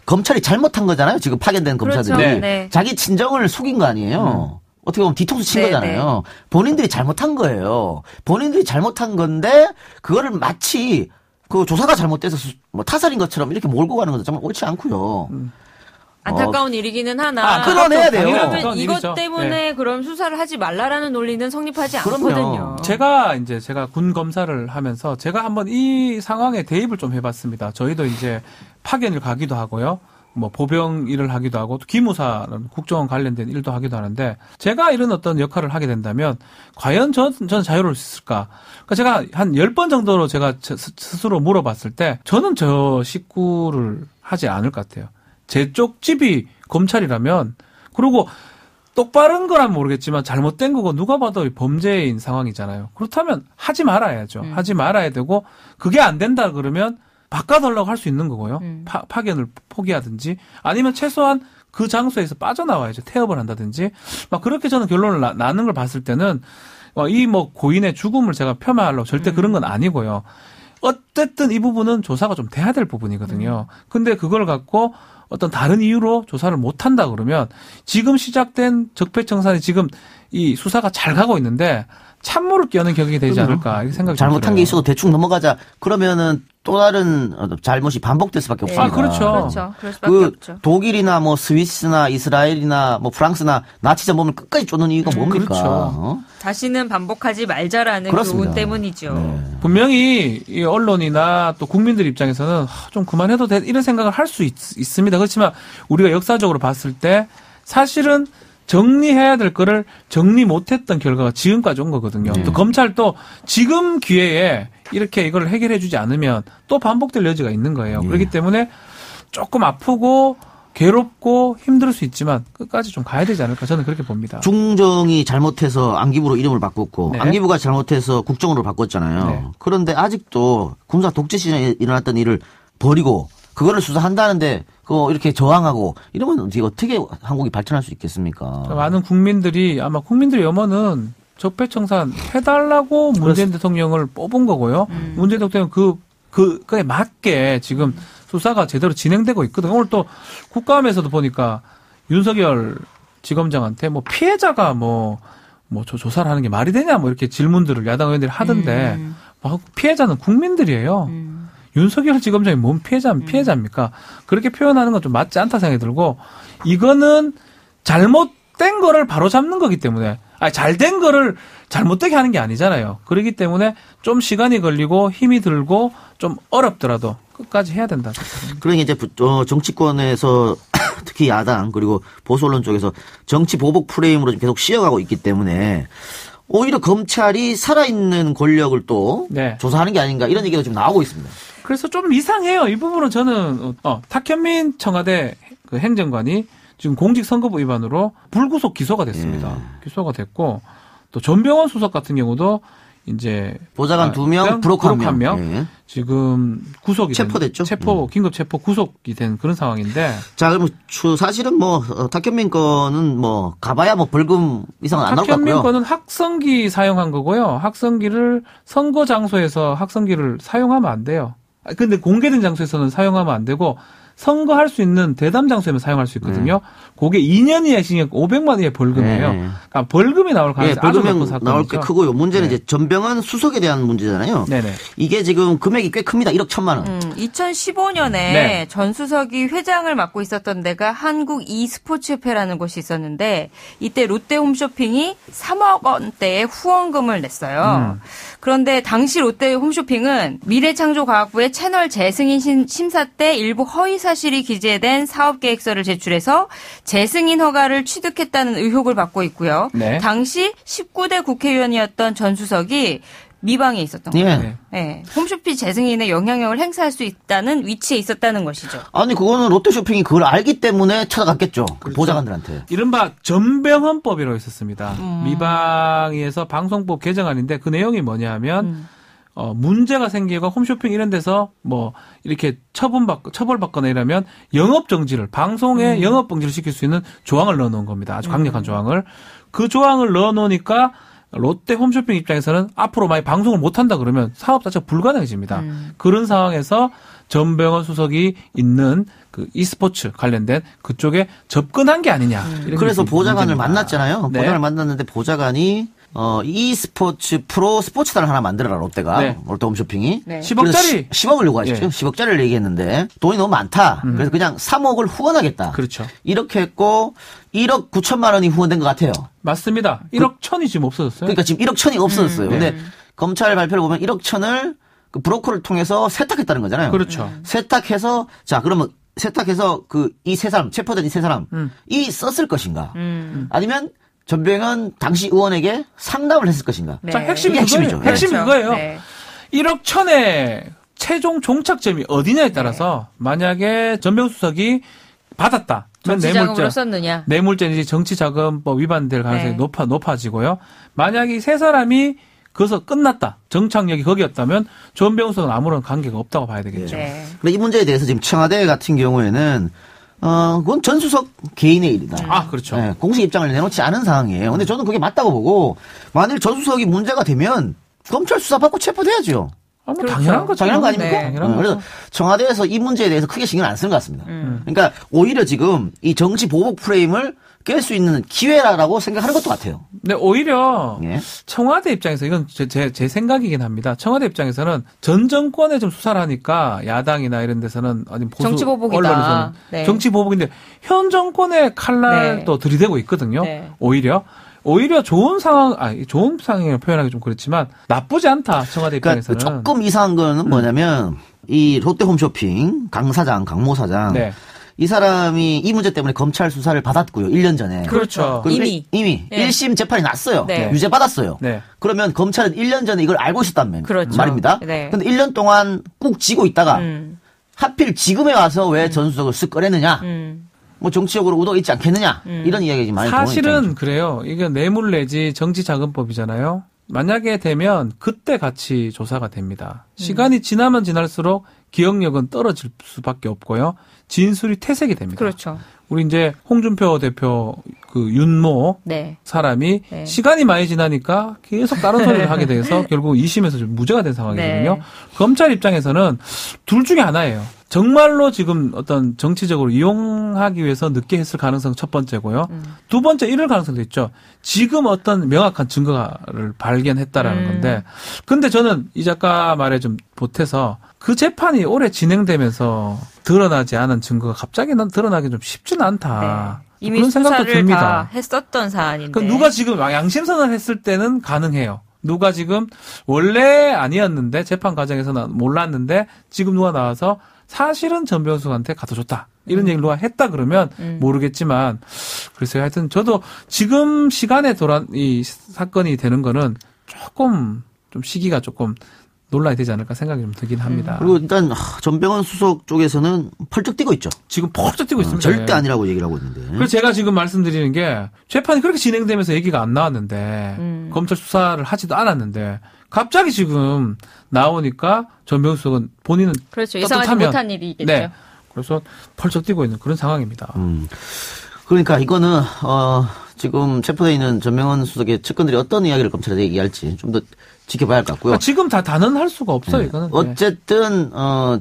[SPEAKER 2] 검찰이 잘못한 거잖아요. 지금 파견된 검사들이
[SPEAKER 4] 그렇죠.
[SPEAKER 3] 네.
[SPEAKER 4] 네.
[SPEAKER 2] 자기 친정을 속인 거 아니에요. 어떻게 보면 뒤통수 친
[SPEAKER 4] 네,
[SPEAKER 2] 거잖아요. 본인들이 잘못한 거예요. 본인들이 잘못한 건데 그거를 마치 그 조사가 잘못돼서 뭐 타살인 것처럼 이렇게 몰고 가는 것도 정말 옳지 않고요.
[SPEAKER 4] 안타까운 일이기는 하나.
[SPEAKER 2] 끊어내야 돼요.
[SPEAKER 3] 당연히
[SPEAKER 4] 그러면
[SPEAKER 3] 안타까운
[SPEAKER 4] 이것
[SPEAKER 3] 일이죠.
[SPEAKER 4] 때문에
[SPEAKER 3] 네.
[SPEAKER 4] 그럼 수사를 하지 말라라는 논리는 성립하지
[SPEAKER 2] 그럼요.
[SPEAKER 4] 않거든요.
[SPEAKER 3] 제가 군 검사를 하면서 제가 한번 이 상황에 대입을 좀 해봤습니다. 저희도 이제 파견을 가기도 하고요. 뭐 보병 일을 하기도 하고 또 기무사는 국정원 관련된 일도 하기도 하는데 제가 이런 어떤 역할을 하게 된다면 과연 저는 자유로울 수 있을까? 그러니까 제가 한 10번 정도로 제가 스스로 물어봤을 때 저는 저 식구를 하지 않을 것 같아요. 제 쪽 집이 검찰이라면 그리고 똑바른 거란 모르겠지만 잘못된 거고 누가 봐도 범죄인 상황이잖아요. 그렇다면 하지 말아야죠. 하지 말아야 되고 그게 안 된다 그러면 바꿔달라고 할 수 있는 거고요. 파견을 포기하든지 아니면 최소한 그 장소에서 빠져나와야죠. 태업을 한다든지 막 그렇게 저는 결론을 나는 걸 봤을 때는 이 뭐 고인의 죽음을 제가 폄하하려고 절대 그런 건 아니고요. 어쨌든 이 부분은 조사가 좀 돼야 될 부분이거든요. 근데 그걸 갖고 어떤 다른 이유로 조사를 못 한다 그러면 지금 시작된 적폐청산이 지금 이 수사가 잘 가고 있는데 찬물을 끼얹는 격이 되지 않을까 이렇게 생각이
[SPEAKER 2] 잘못한
[SPEAKER 3] 들어요.
[SPEAKER 2] 게 있어도 대충 넘어가자. 그러면은 또 다른 잘못이 반복될 수밖에 없습니다.
[SPEAKER 3] 아, 그렇죠.
[SPEAKER 4] 그렇죠. 그럴 수밖에
[SPEAKER 2] 그
[SPEAKER 4] 없죠.
[SPEAKER 2] 독일이나 뭐 스위스나 이스라엘이나 뭐 프랑스나 나치전 보면 끝까지 쫓는 이유가 뭡니까?
[SPEAKER 3] 그렇죠.
[SPEAKER 4] 다시는 반복하지 말자라는
[SPEAKER 2] 그렇습니다.
[SPEAKER 4] 교훈 때문이죠.
[SPEAKER 2] 네.
[SPEAKER 3] 분명히 이 언론이나 또 국민들 입장에서는 좀 그만해도 돼 이런 생각을 할 수 있습니다. 그렇지만 우리가 역사적으로 봤을 때 사실은 정리해야 될 거를 정리 못했던 결과가 지금까지 온 거거든요. 또 검찰도 지금 기회에 이렇게 이걸 해결해 주지 않으면 또 반복될 여지가 있는 거예요. 그렇기 때문에 조금 아프고 괴롭고 힘들 수 있지만 끝까지 좀 가야 되지 않을까 저는 그렇게 봅니다.
[SPEAKER 2] 중정이 잘못해서 안기부로 이름을 바꿨고
[SPEAKER 3] 네.
[SPEAKER 2] 안기부가 잘못해서 국정으로 바꿨잖아요.
[SPEAKER 3] 네.
[SPEAKER 2] 그런데 아직도 군사 독재 시절에 일어났던 일을 버리고 그거를 수사한다는데 그거 이렇게 저항하고 이러면 어떻게 한국이 발전할 수 있겠습니까?
[SPEAKER 3] 많은 국민들이 아마 국민들의 염원은 적폐청산 해달라고 문재인 대통령을 뽑은 거고요. 문재인 대통령 그거에 맞게 지금 수사가 제대로 진행되고 있거든요. 오늘 또 국감에서도 보니까 윤석열 지검장한테 뭐 피해자가 조사를 하는 게 말이 되냐 뭐 이렇게 질문들을 야당 의원들이 하던데 피해자는 국민들이에요. 윤석열 지검장이 뭔 피해자입니까? 그렇게 표현하는 건 좀 맞지 않다 생각이 들고 이거는 잘못된 거를 바로 잡는 거기 때문에 잘된 거를 잘못되게 하는 게 아니잖아요. 그렇기 때문에 좀 시간이 걸리고 힘이 들고 좀 어렵더라도 끝까지 해야 된다.
[SPEAKER 2] 그러니 이제 정치권에서 특히 야당 그리고 보수 언론 쪽에서 정치 보복 프레임으로 계속 씌어가고 있기 때문에 오히려 검찰이 살아있는 권력을 또
[SPEAKER 3] 네.
[SPEAKER 2] 조사하는 게 아닌가 이런 얘기가 좀 나오고 있습니다.
[SPEAKER 3] 그래서 좀 이상해요. 이 부분은 저는 탁현민 청와대 그 행정관이 지금 공직선거법 위반으로 불구속 기소가 됐습니다. 기소가 됐고 또 전병헌 수석 같은 경우도 이제
[SPEAKER 2] 보좌관 2명, 부록 1명. 예.
[SPEAKER 3] 지금 구속이
[SPEAKER 2] 체포됐죠.
[SPEAKER 3] 긴급 체포 구속이 된 그런 상황인데.
[SPEAKER 2] 자, 그럼 사실은 탁현민 거는 가봐야 벌금 이상은 안 나올 것 같고요.
[SPEAKER 3] 탁현민 거는 학성기 사용한 거고요. 학성기를 선거 장소에서 학성기를 사용하면 안 돼요. 근데 공개된 장소에서는 사용하면 안 되고 선거할 수 있는 대담 장소에만 사용할 수 있거든요. 그게 2년 이하의 징역 500만 원의 벌금이에요. 그러니까 벌금이 나올 가능성이 아주 높은
[SPEAKER 2] 벌금이
[SPEAKER 3] 사건이죠.
[SPEAKER 2] 나올 게 크고요. 문제는 이제 전병헌 수석에 대한 문제잖아요.
[SPEAKER 3] 네네.
[SPEAKER 2] 이게 지금 금액이 꽤 큽니다. 1억 1천만 원.
[SPEAKER 4] 2015년에
[SPEAKER 3] 네.
[SPEAKER 4] 전 수석이 회장을 맡고 있었던 데가 한국 e스포츠협회라는 곳이 있었는데 이때 롯데 홈쇼핑이 3억 원대의 후원금을 냈어요. 그런데 당시 롯데 홈쇼핑은 미래창조과학부의 채널 재승인 심사 때 일부 허위 사실이 기재된 사업계획서를 제출해서 재승인 허가를 취득했다는 의혹을 받고 있고요.
[SPEAKER 3] 네.
[SPEAKER 4] 당시 19대 국회의원이었던 전 수석이 미방에 있었던 거예요.
[SPEAKER 2] 예.
[SPEAKER 4] 네. 홈쇼핑 재승인의 영향력을 행사할 수 있다는 위치에 있었다는 것이죠.
[SPEAKER 2] 아니 그거는 롯데쇼핑이 그걸 알기 때문에 찾아갔겠죠. 그 보좌관들한테.
[SPEAKER 3] 이른바 전병헌법이라고 있었습니다. 미방위에서 방송법 개정안인데 그 내용이 뭐냐 하면 문제가 생기고 홈쇼핑 이런 데서 뭐 이렇게 처벌받거나 이러면 영업정지를 방송에 영업정지를 시킬 수 있는 조항을 넣어놓은 겁니다. 아주 강력한 조항을. 그 조항을 넣어놓으니까 롯데 홈쇼핑 입장에서는 앞으로 만약 방송을 못한다 그러면 사업 자체가 불가능해집니다. 그런 상황에서 전병헌 수석이 있는 그 e스포츠 관련된 그쪽에 접근한 게 아니냐. 이런
[SPEAKER 2] 그래서
[SPEAKER 3] 게
[SPEAKER 2] 보좌관을
[SPEAKER 3] 문제입니다.
[SPEAKER 2] 만났잖아요.
[SPEAKER 3] 네.
[SPEAKER 2] 보좌관을 만났는데 보좌관이 e스포츠 프로 스포츠단을 하나 만들어라 롯데가.
[SPEAKER 3] 네.
[SPEAKER 2] 롯데 홈쇼핑이.
[SPEAKER 4] 네.
[SPEAKER 3] 10억짜리.
[SPEAKER 2] 10억을 요구하셨죠.
[SPEAKER 3] 예.
[SPEAKER 2] 10억짜리를 얘기했는데 돈이 너무 많다. 그래서 그냥 3억을 후원하겠다.
[SPEAKER 3] 그렇죠.
[SPEAKER 2] 이렇게 했고 1억 9천만 원이 후원된 것 같아요.
[SPEAKER 3] 맞습니다. 1억 천이 지금 없어졌어요.
[SPEAKER 2] 그러니까 지금 1억 천이 없어졌어요.
[SPEAKER 3] 네.
[SPEAKER 2] 근데 검찰 발표를 보면 1억 천을 그 브로커를 통해서 세탁했다는 거잖아요.
[SPEAKER 3] 그렇죠.
[SPEAKER 2] 세탁해서 자 그러면 세탁해서 그 이 세 사람 체포된 이 세 사람 이 썼을 것인가? 아니면 전병헌 당시 의원에게 상담을 했을 것인가?
[SPEAKER 4] 네.
[SPEAKER 3] 자, 핵심이
[SPEAKER 2] 이게 핵심이죠.
[SPEAKER 3] 그거예요. 핵심이
[SPEAKER 4] 그렇죠.
[SPEAKER 3] 그거예요.
[SPEAKER 4] 네.
[SPEAKER 3] 1억 천의 최종 종착점이 어디냐에 따라서 만약에 전병헌 수석이 받았다.
[SPEAKER 4] 정치자금으로 썼느냐.
[SPEAKER 3] 뇌물죄는 정치자금법 위반될 가능성이
[SPEAKER 4] 네.
[SPEAKER 3] 높아지고요. 만약에 이 세 사람이 거기서 끝났다. 정착력이 거기였다면 전병헌 수석은 아무런 관계가 없다고 봐야 되겠죠.
[SPEAKER 4] 네.
[SPEAKER 2] 근데 이 문제에 대해서 지금 청와대 같은 경우에는 그건 전 수석 개인의 일이다.
[SPEAKER 3] 아, 그렇죠.
[SPEAKER 2] 네, 공식 입장을 내놓지 않은 상황이에요. 근데 저는 그게 맞다고 보고 만일 전 수석이 문제가 되면 검찰 수사 받고 체포돼야죠.
[SPEAKER 3] 아, 뭐
[SPEAKER 4] 그렇죠.
[SPEAKER 3] 당연한 거죠.
[SPEAKER 2] 당연한 거 아닙니까?
[SPEAKER 4] 네.
[SPEAKER 3] 당연한 거죠.
[SPEAKER 2] 그래서 청와대에서 이 문제에 대해서 크게 신경 안 쓰는 것 같습니다. 그러니까 오히려 지금 이 정치 보복 프레임을 깰 수 있는 기회라고 생각하는 것도 같아요.
[SPEAKER 3] 근데 오히려
[SPEAKER 2] 예.
[SPEAKER 3] 청와대 입장에서 이건 제 생각이긴 합니다. 청와대 입장에서는 전 정권에 좀 수사를 하니까 야당이나 이런 데서는 아니 보수
[SPEAKER 4] 정치보복이다.
[SPEAKER 3] 언론에서는
[SPEAKER 4] 네.
[SPEAKER 3] 정치보복인데 현 정권의 칼날도 들이대고 있거든요.
[SPEAKER 4] 네.
[SPEAKER 3] 오히려 좋은 좋은 상황을 표현하기 좀 그렇지만 나쁘지 않다. 청와대
[SPEAKER 2] 그러니까
[SPEAKER 3] 입장에서는.
[SPEAKER 2] 조금 이상한 거는 뭐냐면 이 롯데 홈쇼핑 강모 사장
[SPEAKER 3] 네.
[SPEAKER 2] 이 사람이 이 문제 때문에 검찰 수사를 받았고요. 1년 전에.
[SPEAKER 3] 그렇죠.
[SPEAKER 2] 그리고
[SPEAKER 4] 이미. 네.
[SPEAKER 2] 1심 재판이 났어요.
[SPEAKER 4] 네.
[SPEAKER 2] 유죄 받았어요.
[SPEAKER 3] 네.
[SPEAKER 2] 그러면 검찰은 1년 전에 이걸 알고 있었단
[SPEAKER 4] 그렇죠.
[SPEAKER 2] 말입니다.
[SPEAKER 4] 네.
[SPEAKER 2] 근데 1년 동안 꾹 쥐고 있다가 하필 지금에 와서 왜 전수석을 쓱 꺼냈느냐. 뭐 정치적으로 의도가 있지 않겠느냐. 이런 이야기가 지금 많이
[SPEAKER 3] 사실은 그래요. 이게 뇌물 내지 정치자금법이잖아요. 만약에 되면 그때 같이 조사가 됩니다. 시간이 지나면 지날수록 기억력은 떨어질 수밖에 없고요. 진술이 퇴색이 됩니다.
[SPEAKER 4] 그렇죠.
[SPEAKER 3] 우리 이제 홍준표 대표 그 윤모
[SPEAKER 4] 네. 사람이
[SPEAKER 3] 사람이 시간이 많이 지나니까 계속 다른 소리를 하게 돼서 결국 2심에서 좀 무죄가 된 상황이거든요.
[SPEAKER 4] 네.
[SPEAKER 3] 검찰 입장에서는 둘 중에 하나예요. 정말로 지금 어떤 정치적으로 이용하기 위해서 늦게 했을 가능성 첫 번째고요. 두 번째 이럴 가능성도 있죠. 지금 어떤 명확한 증거를 발견했다라는 건데. 근데 저는 이 작가 말에 좀 보태서 그 재판이 오래 진행되면서 드러나지 않은 증거가 갑자기 난 드러나기 좀 쉽지는 않다.
[SPEAKER 4] 네. 이미
[SPEAKER 3] 그런 생각도
[SPEAKER 4] 수사를
[SPEAKER 3] 듭니다.
[SPEAKER 4] 다 했었던 사안인데.
[SPEAKER 3] 그러니까 누가 지금 양심선언을 했을 때는 가능해요. 누가 지금 원래 아니었는데 재판 과정에서는 몰랐는데 지금 누가 나와서 사실은 전병헌 수석한테 갖다 줬다. 이런 얘기를 누가 했다 그러면 모르겠지만 글쎄요. 하여튼 저도 지금 시간에 이 사건이 되는 거는 조금 좀 시기가 조금 논란이 되지 않을까 생각이 좀 들긴 합니다.
[SPEAKER 2] 그리고 일단 전병헌 수석 쪽에서는 펄쩍 뛰고 있죠.
[SPEAKER 3] 지금 펄쩍 뛰고 있습니다.
[SPEAKER 2] 절대 아니라고 얘기를 하고 있는데.
[SPEAKER 3] 그래서 제가 지금 말씀드리는 게 재판이 그렇게 진행되면서 얘기가 안 나왔는데 검찰 수사를 하지도 않았는데 갑자기 지금 나오니까 전병헌 수석은 본인은
[SPEAKER 4] 그렇죠. 예상하지
[SPEAKER 3] 떳떳하면
[SPEAKER 4] 못한 일이겠죠.
[SPEAKER 3] 네. 그래서 펄쩍 뛰고 있는 그런 상황입니다.
[SPEAKER 2] 그러니까 이거는 지금 체포되어 있는 전병헌 수석의 측근들이 어떤 이야기를 검찰에 얘기할지 좀 더 지켜봐야 할 것 같고요.
[SPEAKER 3] 그러니까 지금 다 단언할 수가 없어요, 이거는. 네.
[SPEAKER 2] 어쨌든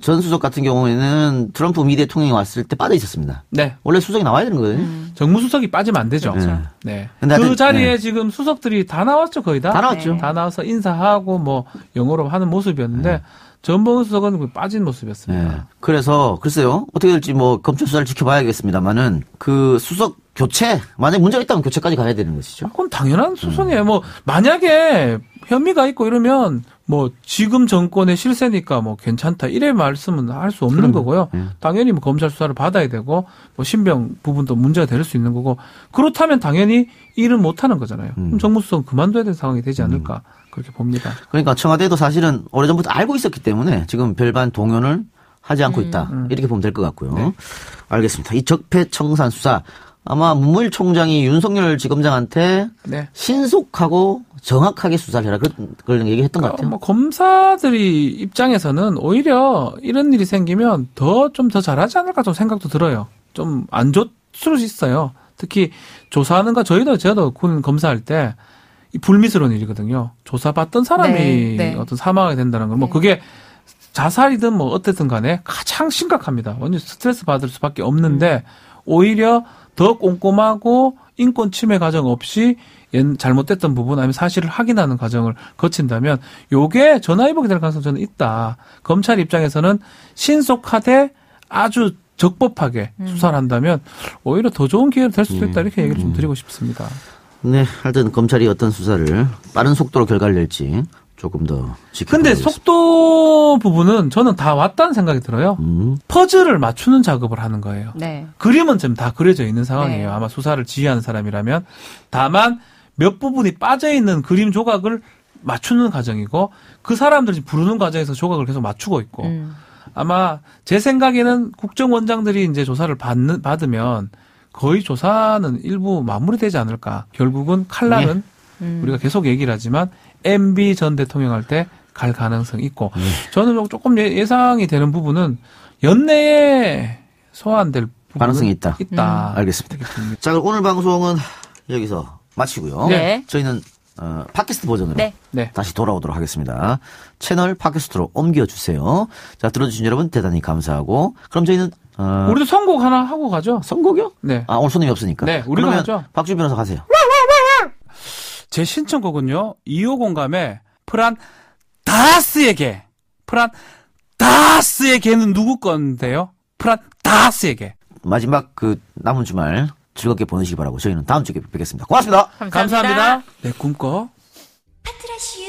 [SPEAKER 2] 전 수석 같은 경우에는 트럼프 미 대통령이 왔을 때 빠져 있었습니다.
[SPEAKER 3] 네.
[SPEAKER 2] 원래 수석이 나와야 되는 거예요.
[SPEAKER 3] 정무수석이 빠지면 안 되죠.
[SPEAKER 2] 그렇죠.
[SPEAKER 3] 네.
[SPEAKER 2] 근데
[SPEAKER 3] 그
[SPEAKER 2] 하여튼,
[SPEAKER 3] 자리에
[SPEAKER 2] 네.
[SPEAKER 3] 지금 수석들이 다 나왔죠, 거의 다.
[SPEAKER 2] 다 나왔죠.
[SPEAKER 4] 네.
[SPEAKER 3] 다 나와서 인사하고 뭐 영어로 하는 모습이었는데 전범 수석은 빠진 모습이었습니다.
[SPEAKER 2] 네. 그래서 글쎄요 어떻게 될지 뭐 검찰 수사를 지켜봐야겠습니다만은 그 수석 교체 만약 문제가 있다면 교체까지 가야 되는 것이죠.
[SPEAKER 3] 그건 당연한 수순이에요. 뭐 만약에 혐의가 있고 이러면 뭐 지금 정권의 실세니까 뭐 괜찮다 이래 말씀은 할 수 없는 거고요. 당연히 뭐 검찰 수사를 받아야 되고 뭐 신병 부분도 문제가 될 수 있는 거고 그렇다면 당연히 일은 못 하는 거잖아요. 그럼 정무수석은 그만둬야 되는 상황이 되지 않을까 그렇게 봅니다.
[SPEAKER 2] 그러니까 청와대도 사실은 오래전부터 알고 있었기 때문에 지금 별반 동요를 하지 않고 있다 이렇게 보면 될 것 같고요.
[SPEAKER 3] 네.
[SPEAKER 2] 알겠습니다. 이 적폐청산 수사 아마 문무일 총장이 윤석열 지검장한테
[SPEAKER 3] 네.
[SPEAKER 2] 신속하고 정확하게 수사를 해라 그런 얘기했던 것 같아요.
[SPEAKER 3] 뭐 검사들이 입장에서는 오히려 이런 일이 생기면 좀 더 잘하지 않을까 좀 생각도 들어요. 좀 안 좋을 수 있어요. 특히 조사하는 거 저도 군 검사할 때 이 불미스러운 일이거든요. 조사받던 사람이
[SPEAKER 4] 네.
[SPEAKER 3] 어떤 사망하게 된다는 건 뭐 그게 자살이든 뭐 어쨌든 간에 가장 심각합니다. 완전 스트레스 받을 수밖에 없는데 오히려 더 꼼꼼하고 인권 침해 과정 없이 잘못됐던 부분 아니면 사실을 확인하는 과정을 거친다면 요게 전화위복이 될 가능성이 저는 있다. 검찰 입장에서는 신속하되 아주 적법하게 수사를 한다면 오히려 더 좋은 기회가 될 수도 있다. 이렇게 얘기를 좀 드리고 싶습니다.
[SPEAKER 2] 네, 하여튼 검찰이 어떤 수사를 빠른 속도로 결과를 낼지 조금 더 지켜보겠습니다.
[SPEAKER 3] 근데 속도 부분은 저는 다 왔다는 생각이 들어요. 퍼즐을 맞추는 작업을 하는 거예요.
[SPEAKER 4] 네.
[SPEAKER 3] 그림은 지금 다 그려져 있는 상황이에요.
[SPEAKER 4] 네.
[SPEAKER 3] 아마 수사를 지휘하는 사람이라면. 다만 몇 부분이 빠져있는 그림 조각을 맞추는 과정이고 그 사람들이 부르는 과정에서 조각을 계속 맞추고 있고 아마 제 생각에는 국정원장들이 이제 조사를 받으면 거의 조사는 일부 마무리되지 않을까. 결국은 칼날은 우리가 계속 얘기를 하지만 MB 전 대통령 할 때 갈 가능성이 있고 저는 조금 예상이 되는 부분은 연내에 소환될 부분은
[SPEAKER 2] 가능성이 있다. 알겠습니다.
[SPEAKER 3] 이렇게 봅니다.
[SPEAKER 2] 자, 그럼 오늘 방송은 여기서 마치고요.
[SPEAKER 4] 네.
[SPEAKER 2] 저희는 팟캐스트 버전으로
[SPEAKER 4] 네.
[SPEAKER 2] 다시 돌아오도록 하겠습니다. 채널 팟캐스트로 옮겨주세요. 자, 들어주신 여러분 대단히 감사하고 그럼 저희는
[SPEAKER 3] 우리도 선곡 하나 하고 가죠.
[SPEAKER 2] 선곡이요?
[SPEAKER 3] 네.
[SPEAKER 2] 아, 오늘 손님이 없으니까.
[SPEAKER 3] 네, 우리가
[SPEAKER 2] 그러면
[SPEAKER 3] 하죠.
[SPEAKER 2] 박주 변호사 가세요.
[SPEAKER 3] 제 신청곡은요. 2호공감의 프란 다스에게. 프란 다스에게는 누구 건데요? 프란 다스에게.
[SPEAKER 2] 마지막 그 남은 주말 즐겁게 보내시기 바라고 저희는 다음 주에 뵙겠습니다. 고맙습니다.
[SPEAKER 3] 감사합니다. 내 꿈꿔.
[SPEAKER 5] 파트라슈